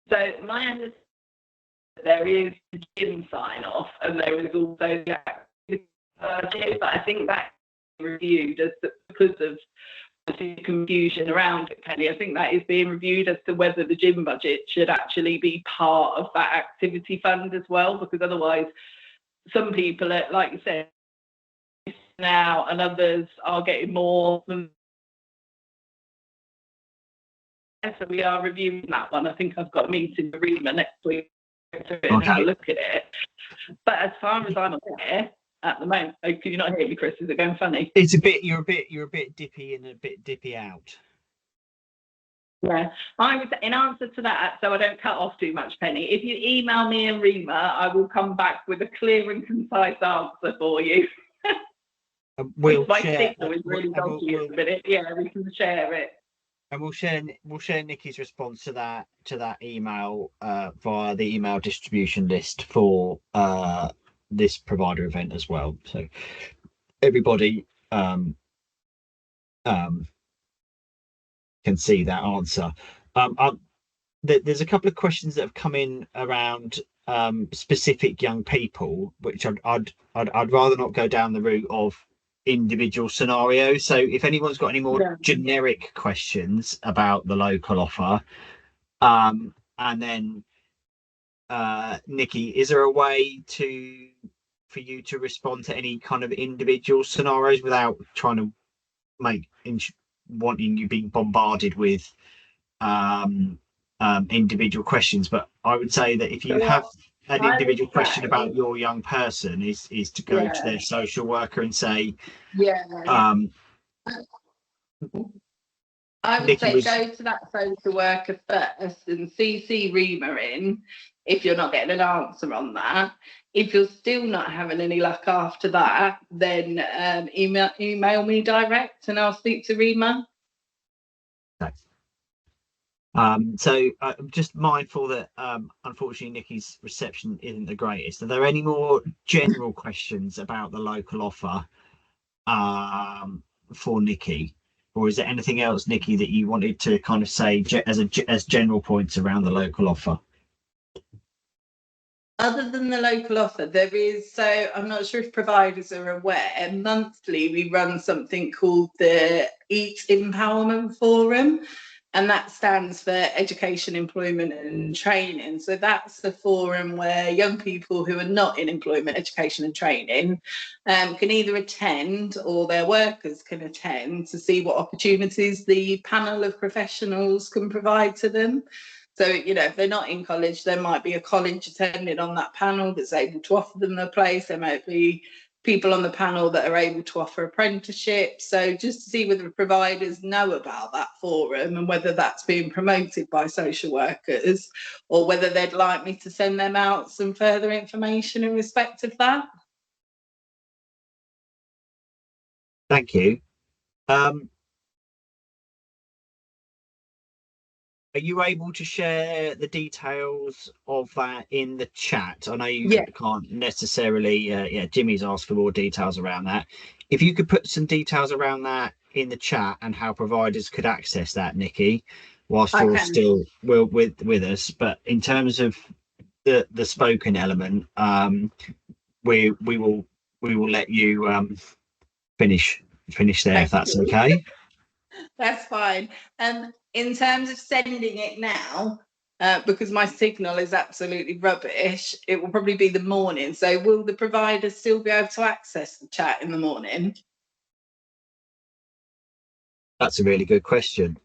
So my understanding, there is the gym sign off and there is also the activity budget, but I think that reviewed because of the confusion around it, Penny. I think that is being reviewed as to whether the gym budget should actually be part of that activity fund as well, because otherwise some people are, like you said, now and others are getting more than. So we are reviewing that one. I think I've got a meeting with Rima next week to have a look at it. But as far as I'm aware, at the moment, can you not hear me, Chris? Is it going funny? It's you're a bit dippy and a bit dippy out. Yeah, I was in answer to that, so I don't cut off too much, Penny. If you email me and Rima, I will come back with a clear and concise answer for you. My signal is really dodgy at the minute. Yeah, we can share it. And we'll share Nikki's response to that email via the email distribution list for this provider event as well. So everybody can see that answer. There's a couple of questions that have come in around specific young people, which I'd rather not go down the route of individual scenarios. So if anyone's got any more generic questions about the local offer, and then Nikki, is there a way for you to respond to any kind of individual scenarios without trying to wanting you being bombarded with individual questions? But I would say that if you have an individual question about your young person, is to go to their social worker and say, I would say go to that social worker first and CC Rima in if you're not getting an answer on that. If you're still not having any luck after that, then email me direct and I'll speak to Rima. So I'm just mindful that unfortunately Nikki's reception isn't the greatest. Are there any more general questions about the local offer for Nikki, or is there anything else, Nikki, that you wanted to kind of say as general points around the local offer? Other than the local offer, there is, so I'm not sure if providers are aware, monthly we run something called the Eat Empowerment Forum, and that stands for Education, Employment and Training. So that's the forum where young people who are not in employment, education and training can either attend or their workers can attend to see what opportunities the panel of professionals can provide to them. So, you know, if they're not in college, there might be a college attending on that panel that's able to offer them a place. There might be people on the panel that are able to offer apprenticeships. So just to see whether providers know about that forum and whether that's being promoted by social workers, or whether they'd like me to send them out some further information in respect of that. Thank you. Are you able to share the details of that in the chat? I know you can't necessarily, Jimmy's asked for more details around that. If you could put some details around that in the chat and how providers could access that, Nikki, whilst I you're can. still with us. But in terms of the spoken element, we will let you finish there, if Thank that's you. okay. That's fine. In terms of sending it now, because my signal is absolutely rubbish, it will probably be the morning. So will the provider still be able to access the chat in the morning? That's a really good question.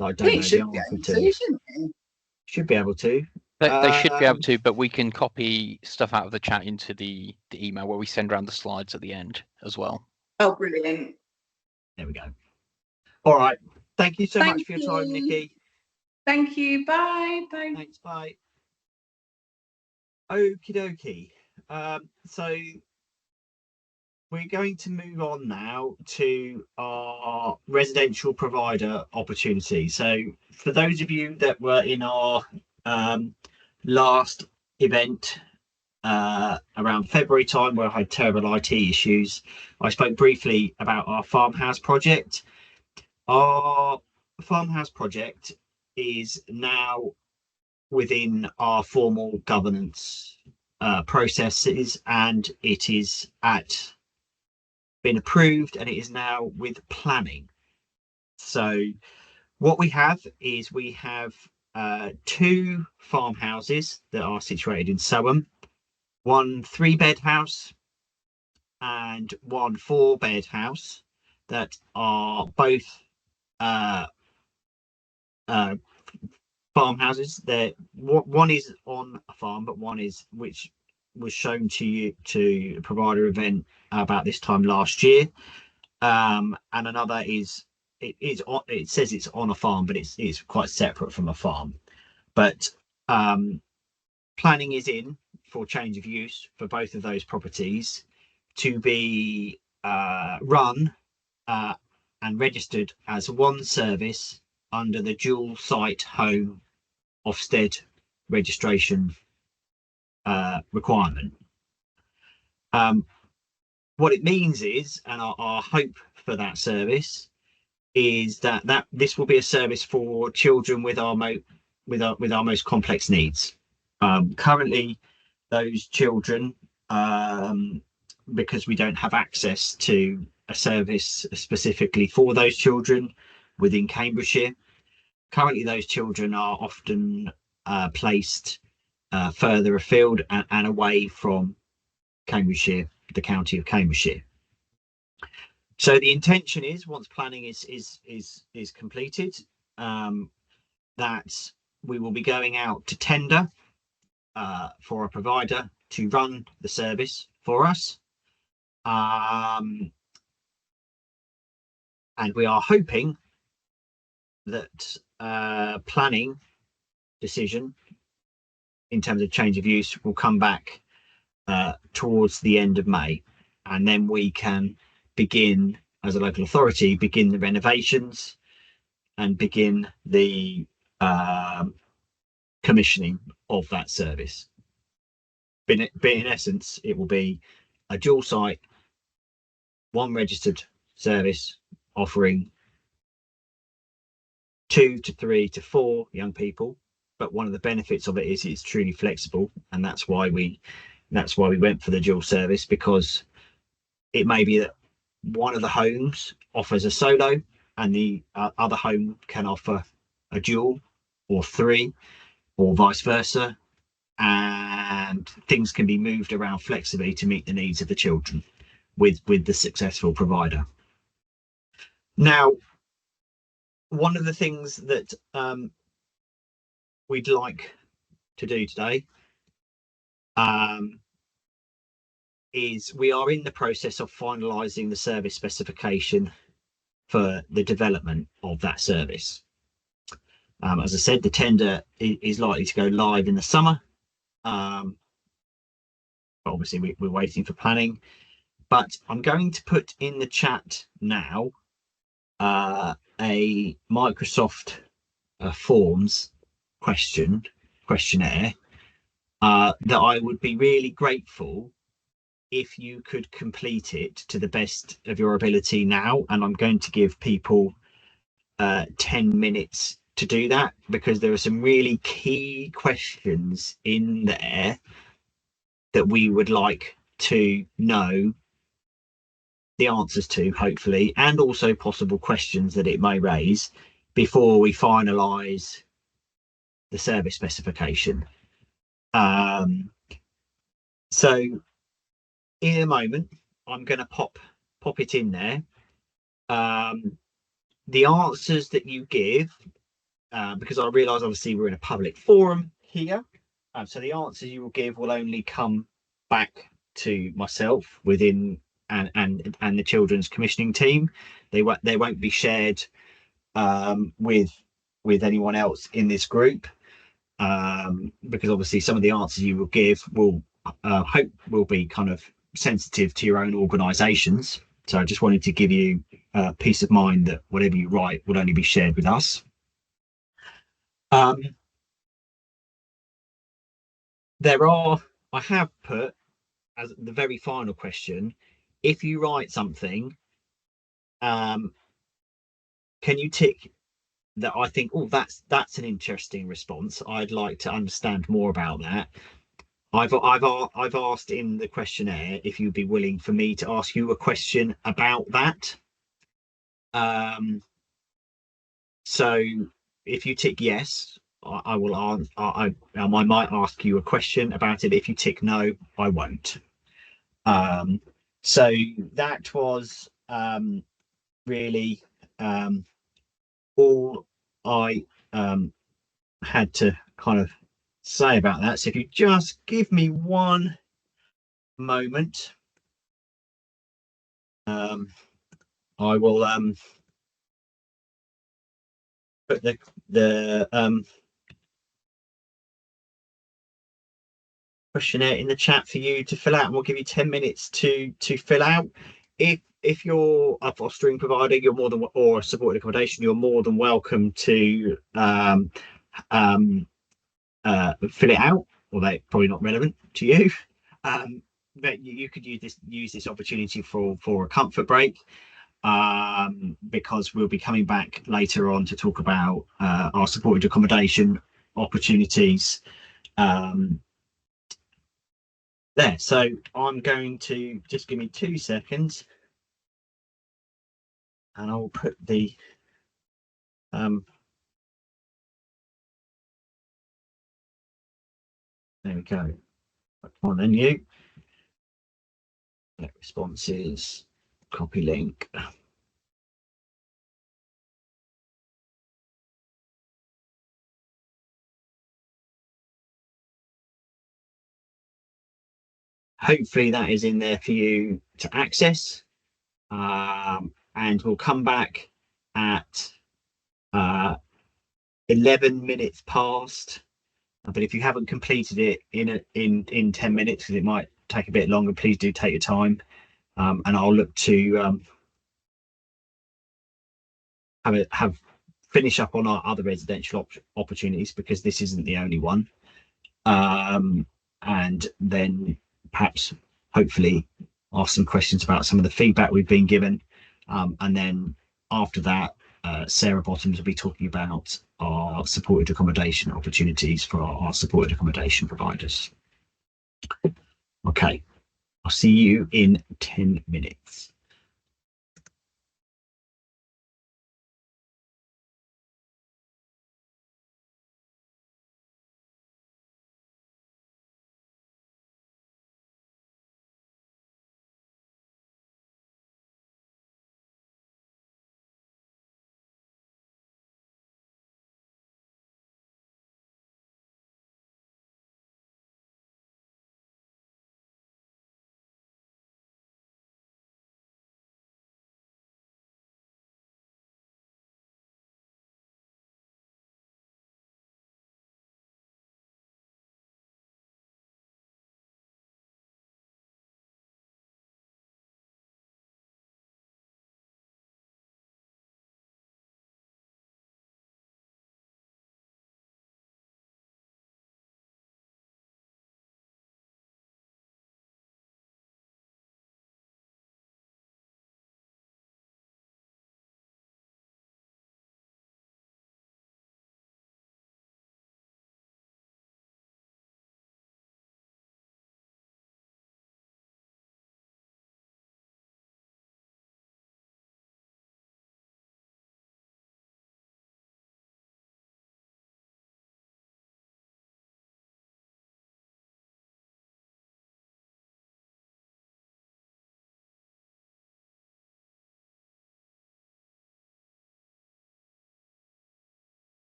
I don't know the Should be answer able to. to, shouldn't it? Should be able to. They should be able to, but we can copy stuff out of the chat into the email where we send around the slides at the end as well. Oh, brilliant. There we go. All right. Thank you so Thank much for your time, you. Nikki. Thank you. Bye. Bye. Thanks. Bye. Okie dokie. So we're going to move on now to our residential provider opportunity. So for those of you that were in our last event around February time, where I had terrible IT issues, I spoke briefly about our farmhouse project. Our farmhouse project is now within our formal governance processes, and it is been approved, and it is now with planning. So what we have is we have 2 farmhouses that are situated in Soham, 1 3-bed house and 1 4-bed house that are both farmhouses. One is on a farm, but one is which was shown to you to a provider event about this time last year, and another is it says it's on a farm, but it's quite separate from a farm. But planning is in for change of use for both of those properties to be run and registered as one service under the dual site home Ofsted registration requirement. What it means is, and our hope for that service is that this will be a service for children with our most complex needs. Currently, those children, because we don't have access to a service specifically for those children within Cambridgeshire, currently those children are often placed further afield and away from Cambridgeshire, the county of Cambridgeshire. So the intention is, once planning is completed, that we will be going out to tender for a provider to run the service for us, and we are hoping that planning decision in terms of change of use will come back towards the end of May, and then we can begin, as a local authority, begin the renovations and begin the commissioning of that service. But in essence, it will be a dual site, one registered service offering 2 to 3 to 4 young people. But one of the benefits of it is it's truly flexible, and that's why we went for the dual service, because it may be that one of the homes offers a solo and the other home can offer a dual or 3, or vice versa, and things can be moved around flexibly to meet the needs of the children with the successful provider. Now, one of the things that we'd like to do today is we are in the process of finalising the service specification for the development of that service. As I said, the tender is likely to go live in the summer, but obviously we're waiting for planning. But I'm going to put in the chat now a Microsoft Forms questionnaire that I would be really grateful if you could complete it to the best of your ability now. And I'm going to give people 10 minutes to do that, because there are some really key questions in there that we would like to know the answers to, hopefully, and also possible questions that it may raise before we finalise the service specification. So in a moment, I'm going to pop it in there. The answers that you give, because I realise obviously we're in a public forum here, so the answers you will give will only come back to myself within and the children's commissioning team. They won't be shared with anyone else in this group, because obviously some of the answers you will give will hope will be kind of sensitive to your own organisations. So I just wanted to give you peace of mind that whatever you write will only be shared with us. I have put as the very final question, if you write something, can you tick that I think, oh, that's an interesting response, I'd like to understand more about that. I've asked in the questionnaire if you'd be willing for me to ask you a question about that. So if you tick yes, I will I might ask you a question about it. If you tick no, I won't. So that was really all I had to kind of say about that. So if you just give me one moment, I will put the questionnaire in the chat for you to fill out, and we'll give you 10 minutes to fill out. If you're a fostering provider, you're more than, or a supported accommodation, you're more than welcome to fill it out, although it's probably not relevant to you. But you could use this opportunity for a comfort break, because we'll be coming back later on to talk about our supported accommodation opportunities there. So I'm going to just give me 2 seconds, and I'll put the there we go. Come on then, you. Responses, copy link. Hopefully that is in there for you to access, and we'll come back at 11 minutes past. But if you haven't completed it in 10 minutes, because it might take a bit longer, please do take your time, and I'll look to finish up on our other residential opportunities, because this isn't the only one, and then perhaps hopefully ask some questions about some of the feedback we've been given, and then after that Sarah Bottoms will be talking about our supported accommodation opportunities for our supported accommodation providers. Okay, I'll see you in 10 minutes.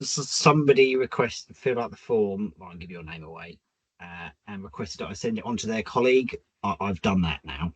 somebody filled out the form. Well, I'll give your name away, and requested that I send it on to their colleague. I've done that now.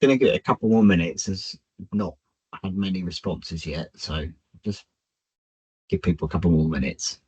Going to give it a couple more minutes. Has not had many responses yet, so just give people a couple more minutes.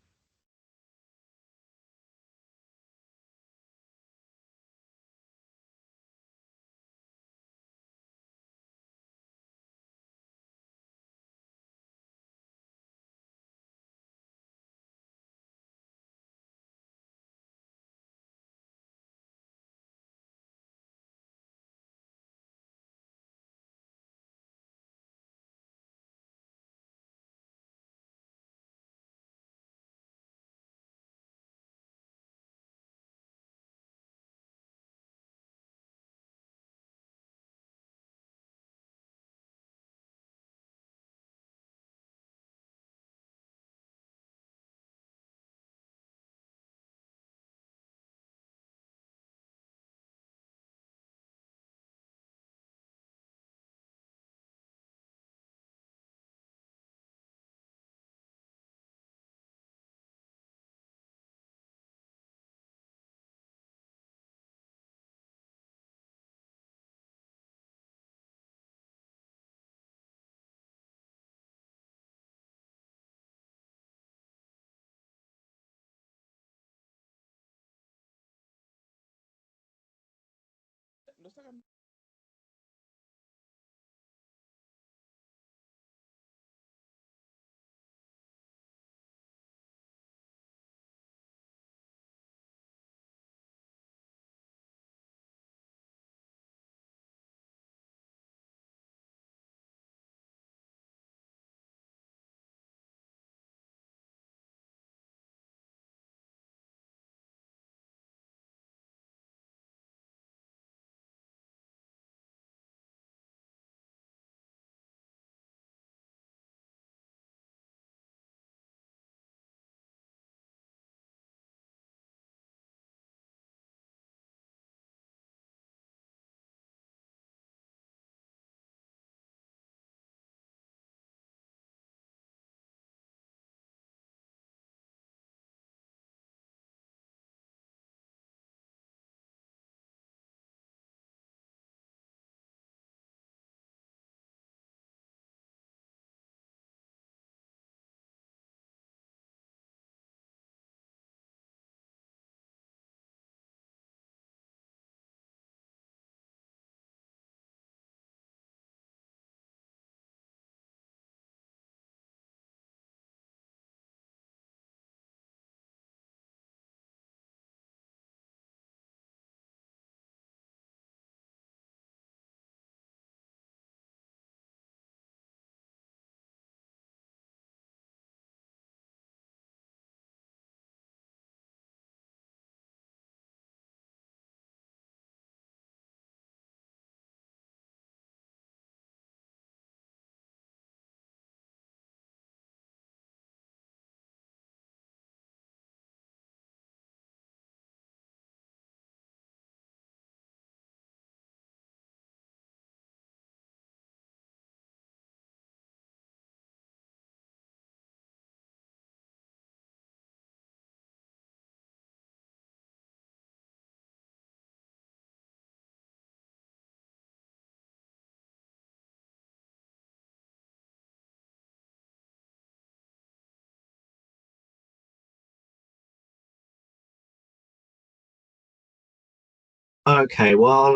Okay, well,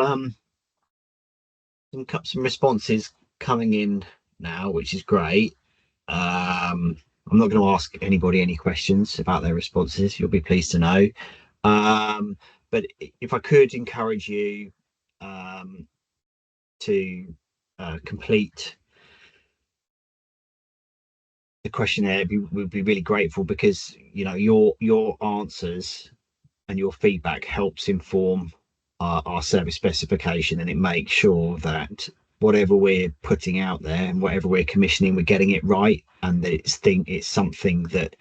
some responses coming in now, which is great. I'm not going to ask anybody any questions about their responses. You'll be pleased to know. But if I could encourage you to complete the questionnaire, we'd be really grateful, because your answers and your feedback helps inform our service specification, and it makes sure that whatever we're putting out there and whatever we're commissioning, we're getting it right, and that it's something that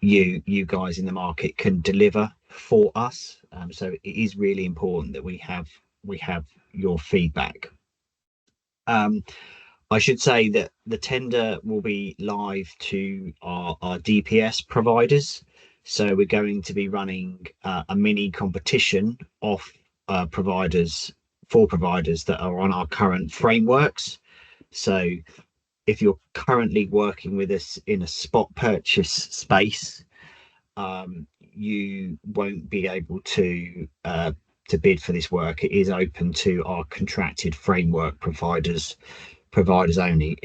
you guys in the market can deliver for us. So it is really important that we have your feedback. I should say that the tender will be live to our DPS providers. So we're going to be running a mini competition off providers that are on our current frameworks. So if you're currently working with us in a spot purchase space, you won't be able to bid for this work. It is open to our contracted framework providers only.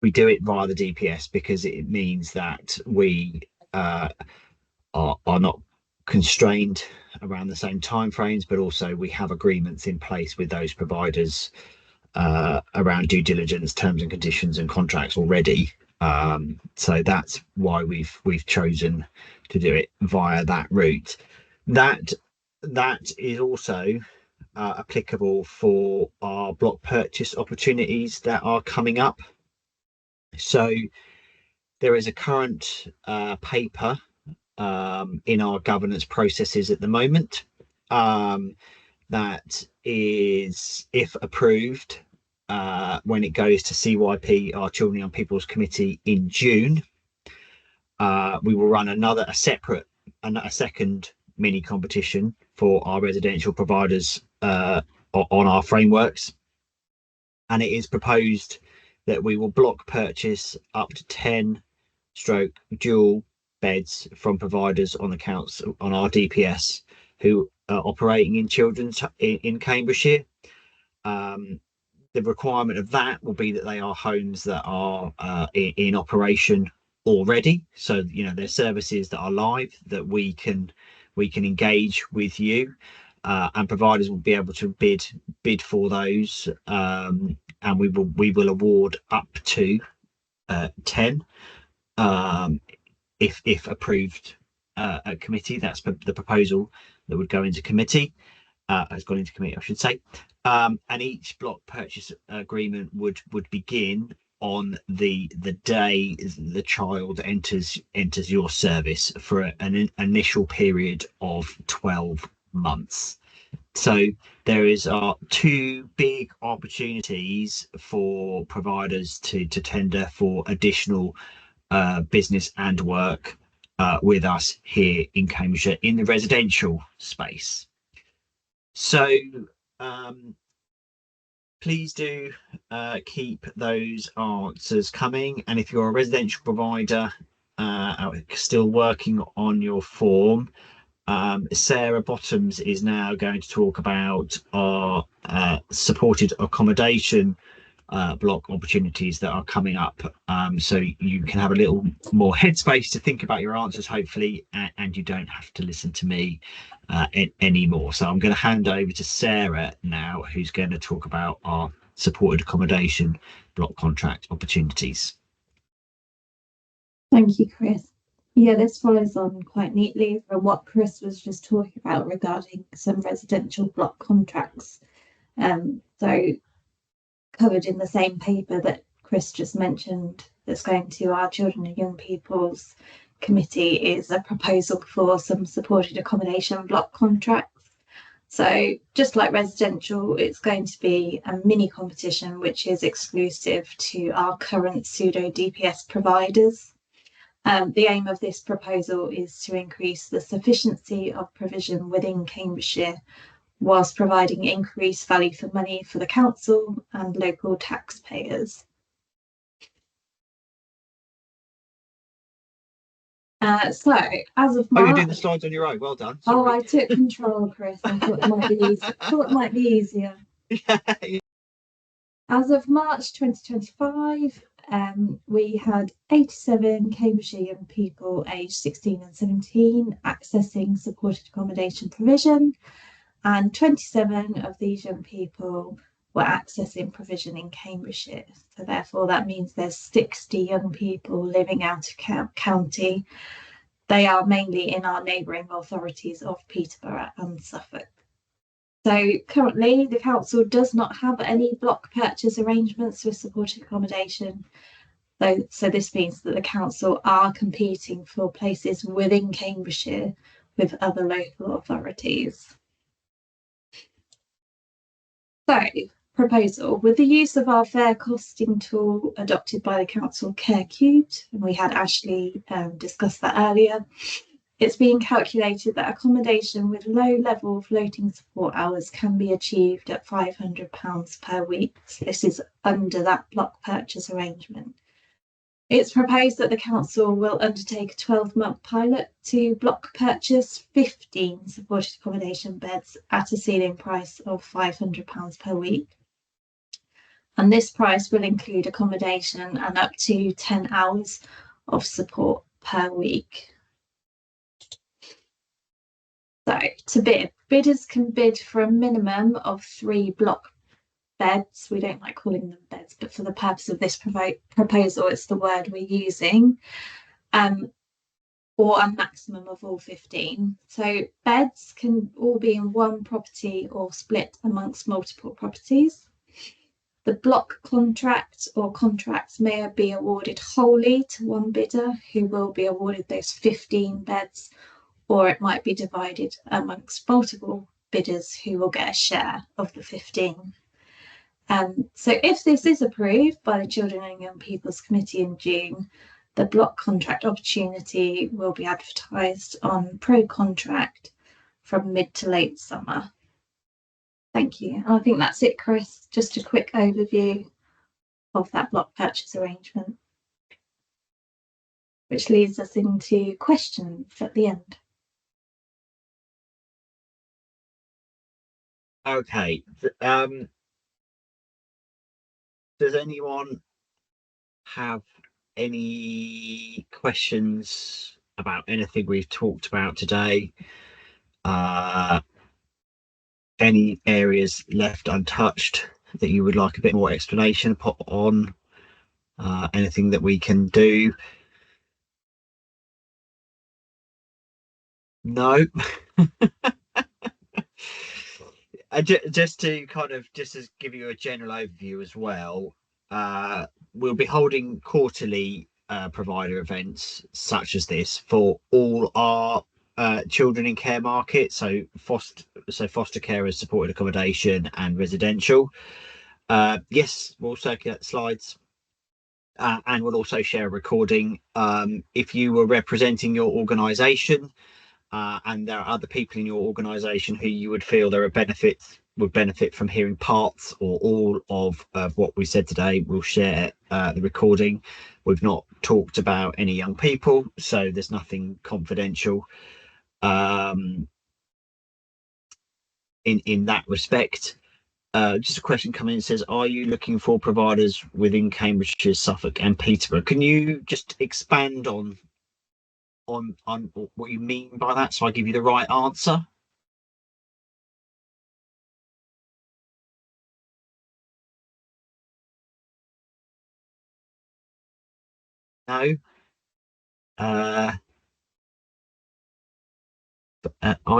We do it via the DPS because it means that we are not constrained around the same timeframes, but also we have agreements in place with those providers around due diligence, terms and conditions, and contracts already. So that's why we've chosen to do it via that route. That is also applicable for our block purchase opportunities that are coming up. So there is a current paper in our governance processes at the moment that is, if approved, when it goes to CYP, our Children and Young People's Committee, in June, we will run a second mini competition for our residential providers on our frameworks, and it is proposed that we will block purchase up to 10 dual beds from providers on the council, on our DPS, who are operating in children's in Cambridgeshire. The requirement of that will be that they are homes that are in operation already, so they're services that are live, that we can engage with you, and providers will be able to bid for those, and we will award up to 10 if approved at committee. That's the proposal that would go into committee, has gone into committee, I should say. And each block purchase agreement would begin on the day the child enters your service for an initial period of 12 months. So there is two big opportunities for providers to tender for additional business and work with us here in Cambridgeshire in the residential space. So please do keep those answers coming, and if you're a residential provider still working on your form, Sarah Bottoms is now going to talk about our supported accommodation block opportunities that are coming up, so you can have a little more headspace to think about your answers, hopefully, and you don't have to listen to me anymore. So I'm going to hand over to Sarah now, who's going to talk about our supported accommodation block contract opportunities. Thank you, Chris. Yeah, this follows on quite neatly from what Chris was just talking about regarding some residential block contracts. So covered in the same paper that Chris just mentioned, that's going to our Children and Young People's Committee, is a proposal for some supported accommodation block contracts. So just like residential, it's going to be a mini competition which is exclusive to our current pseudo DPS providers. The aim of this proposal is to increase the sufficiency of provision within Cambridgeshire, whilst providing increased value for money for the council and local taxpayers. So, as of March... you're doing the slides on your own. Well done. Sorry. Oh, I took control, Chris. I thought it might be easier. As of March 2025, we had 87 Cambridgeshire young people aged 16 and 17 accessing supported accommodation provision, and 27 of these young people were accessing provision in Cambridgeshire. So therefore that means there's 60 young people living out of county. They are mainly in our neighbouring authorities of Peterborough and Suffolk. So currently the council does not have any block purchase arrangements with supported accommodation. So this means that the council are competing for places within Cambridgeshire with other local authorities. So, proposal. With the use of our fair costing tool adopted by the council, Care Cubed, and we had Ashley discuss that earlier, it's being calculated that accommodation with low-level floating support hours can be achieved at £500 per week. So this is under that block purchase arrangement. It's proposed that the council will undertake a 12-month pilot to block purchase 15 supported accommodation beds at a ceiling price of £500 per week. And this price will include accommodation and up to 10 hours of support per week. So to bid, bidders can bid for a minimum of 3 block beds. We don't like calling them beds, but for the purpose of this proposal, it's the word we're using, or a maximum of all 15. So beds can all be in one property or split amongst multiple properties. The block contract or contracts may be awarded wholly to one bidder who will be awarded those 15 beds, or it might be divided amongst multiple bidders who will get a share of the 15. So if this is approved by the Children and Young People's Committee in June, the block contract opportunity will be advertised on Pro Contract from mid to late summer. Thank you. And I think that's it, Chris. Just a quick overview of that block purchase arrangement, which leads us into questions at the end. Okay. Does anyone have any questions about anything we've talked about today? Any areas left untouched that you would like a bit more explanation put on? Anything that we can do? No. Just to give you a general overview as well, we'll be holding quarterly provider events such as this for all our children in care market, so foster carers, supported accommodation and residential. Yes, we'll circulate slides and we'll also share a recording. If you were representing your organisation and there are other people in your organisation who you would feel would benefit from hearing parts or all of what we said today, we'll share the recording. We've not talked about any young people, so there's nothing confidential in that respect. Just a question coming in, says, are you looking for providers within Cambridgeshire, Suffolk and Peterborough? Can you just expand on what you mean by that, so I give you the right answer? No. Are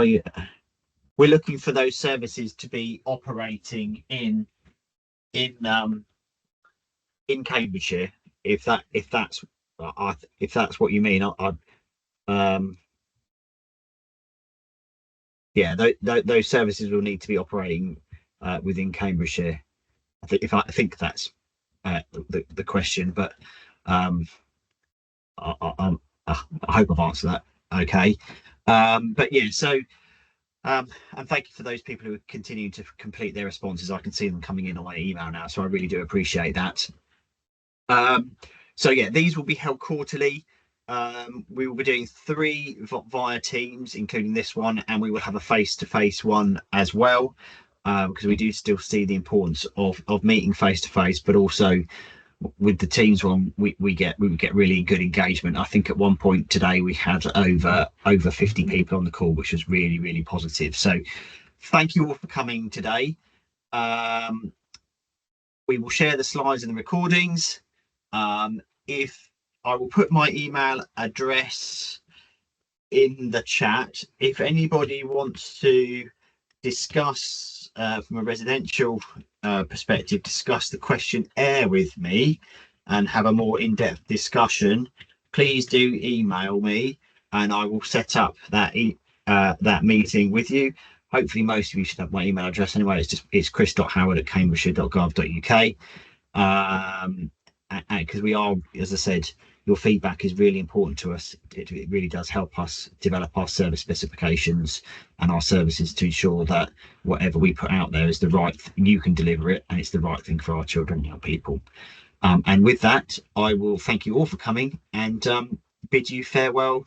you? We're looking for those services to be operating in Cambridgeshire. If that's what you mean, yeah, those services will need to be operating within Cambridgeshire. I think that's the question, but I hope I've answered that okay. But yeah, so and thank you for those people who are continuing to complete their responses. I can see them coming in on my email now, so I really do appreciate that. So yeah, these will be held quarterly. We will be doing 3 via Teams, including this one, and we will have a face-to-face one as well, because we do still see the importance of meeting face-to-face, but also with the Teams one, we get really good engagement. I think at one point today we had over 50 people on the call, which was really, really positive. So thank you all for coming today. We will share the slides and the recordings. If I will put my email address in the chat, if anybody wants to discuss from a residential perspective, discuss the questionnaire with me and have a more in-depth discussion, please do email me and I will set up that meeting with you. Hopefully most of you should have my email address anyway. It's chris.howard@cambridgeshire.gov.uk, because we are, as I said, your feedback is really important to us. It really does help us develop our service specifications and our services to ensure that whatever we put out there is the right you can deliver it, and it's the right thing for our children and our people. And with that, I will thank you all for coming and bid you farewell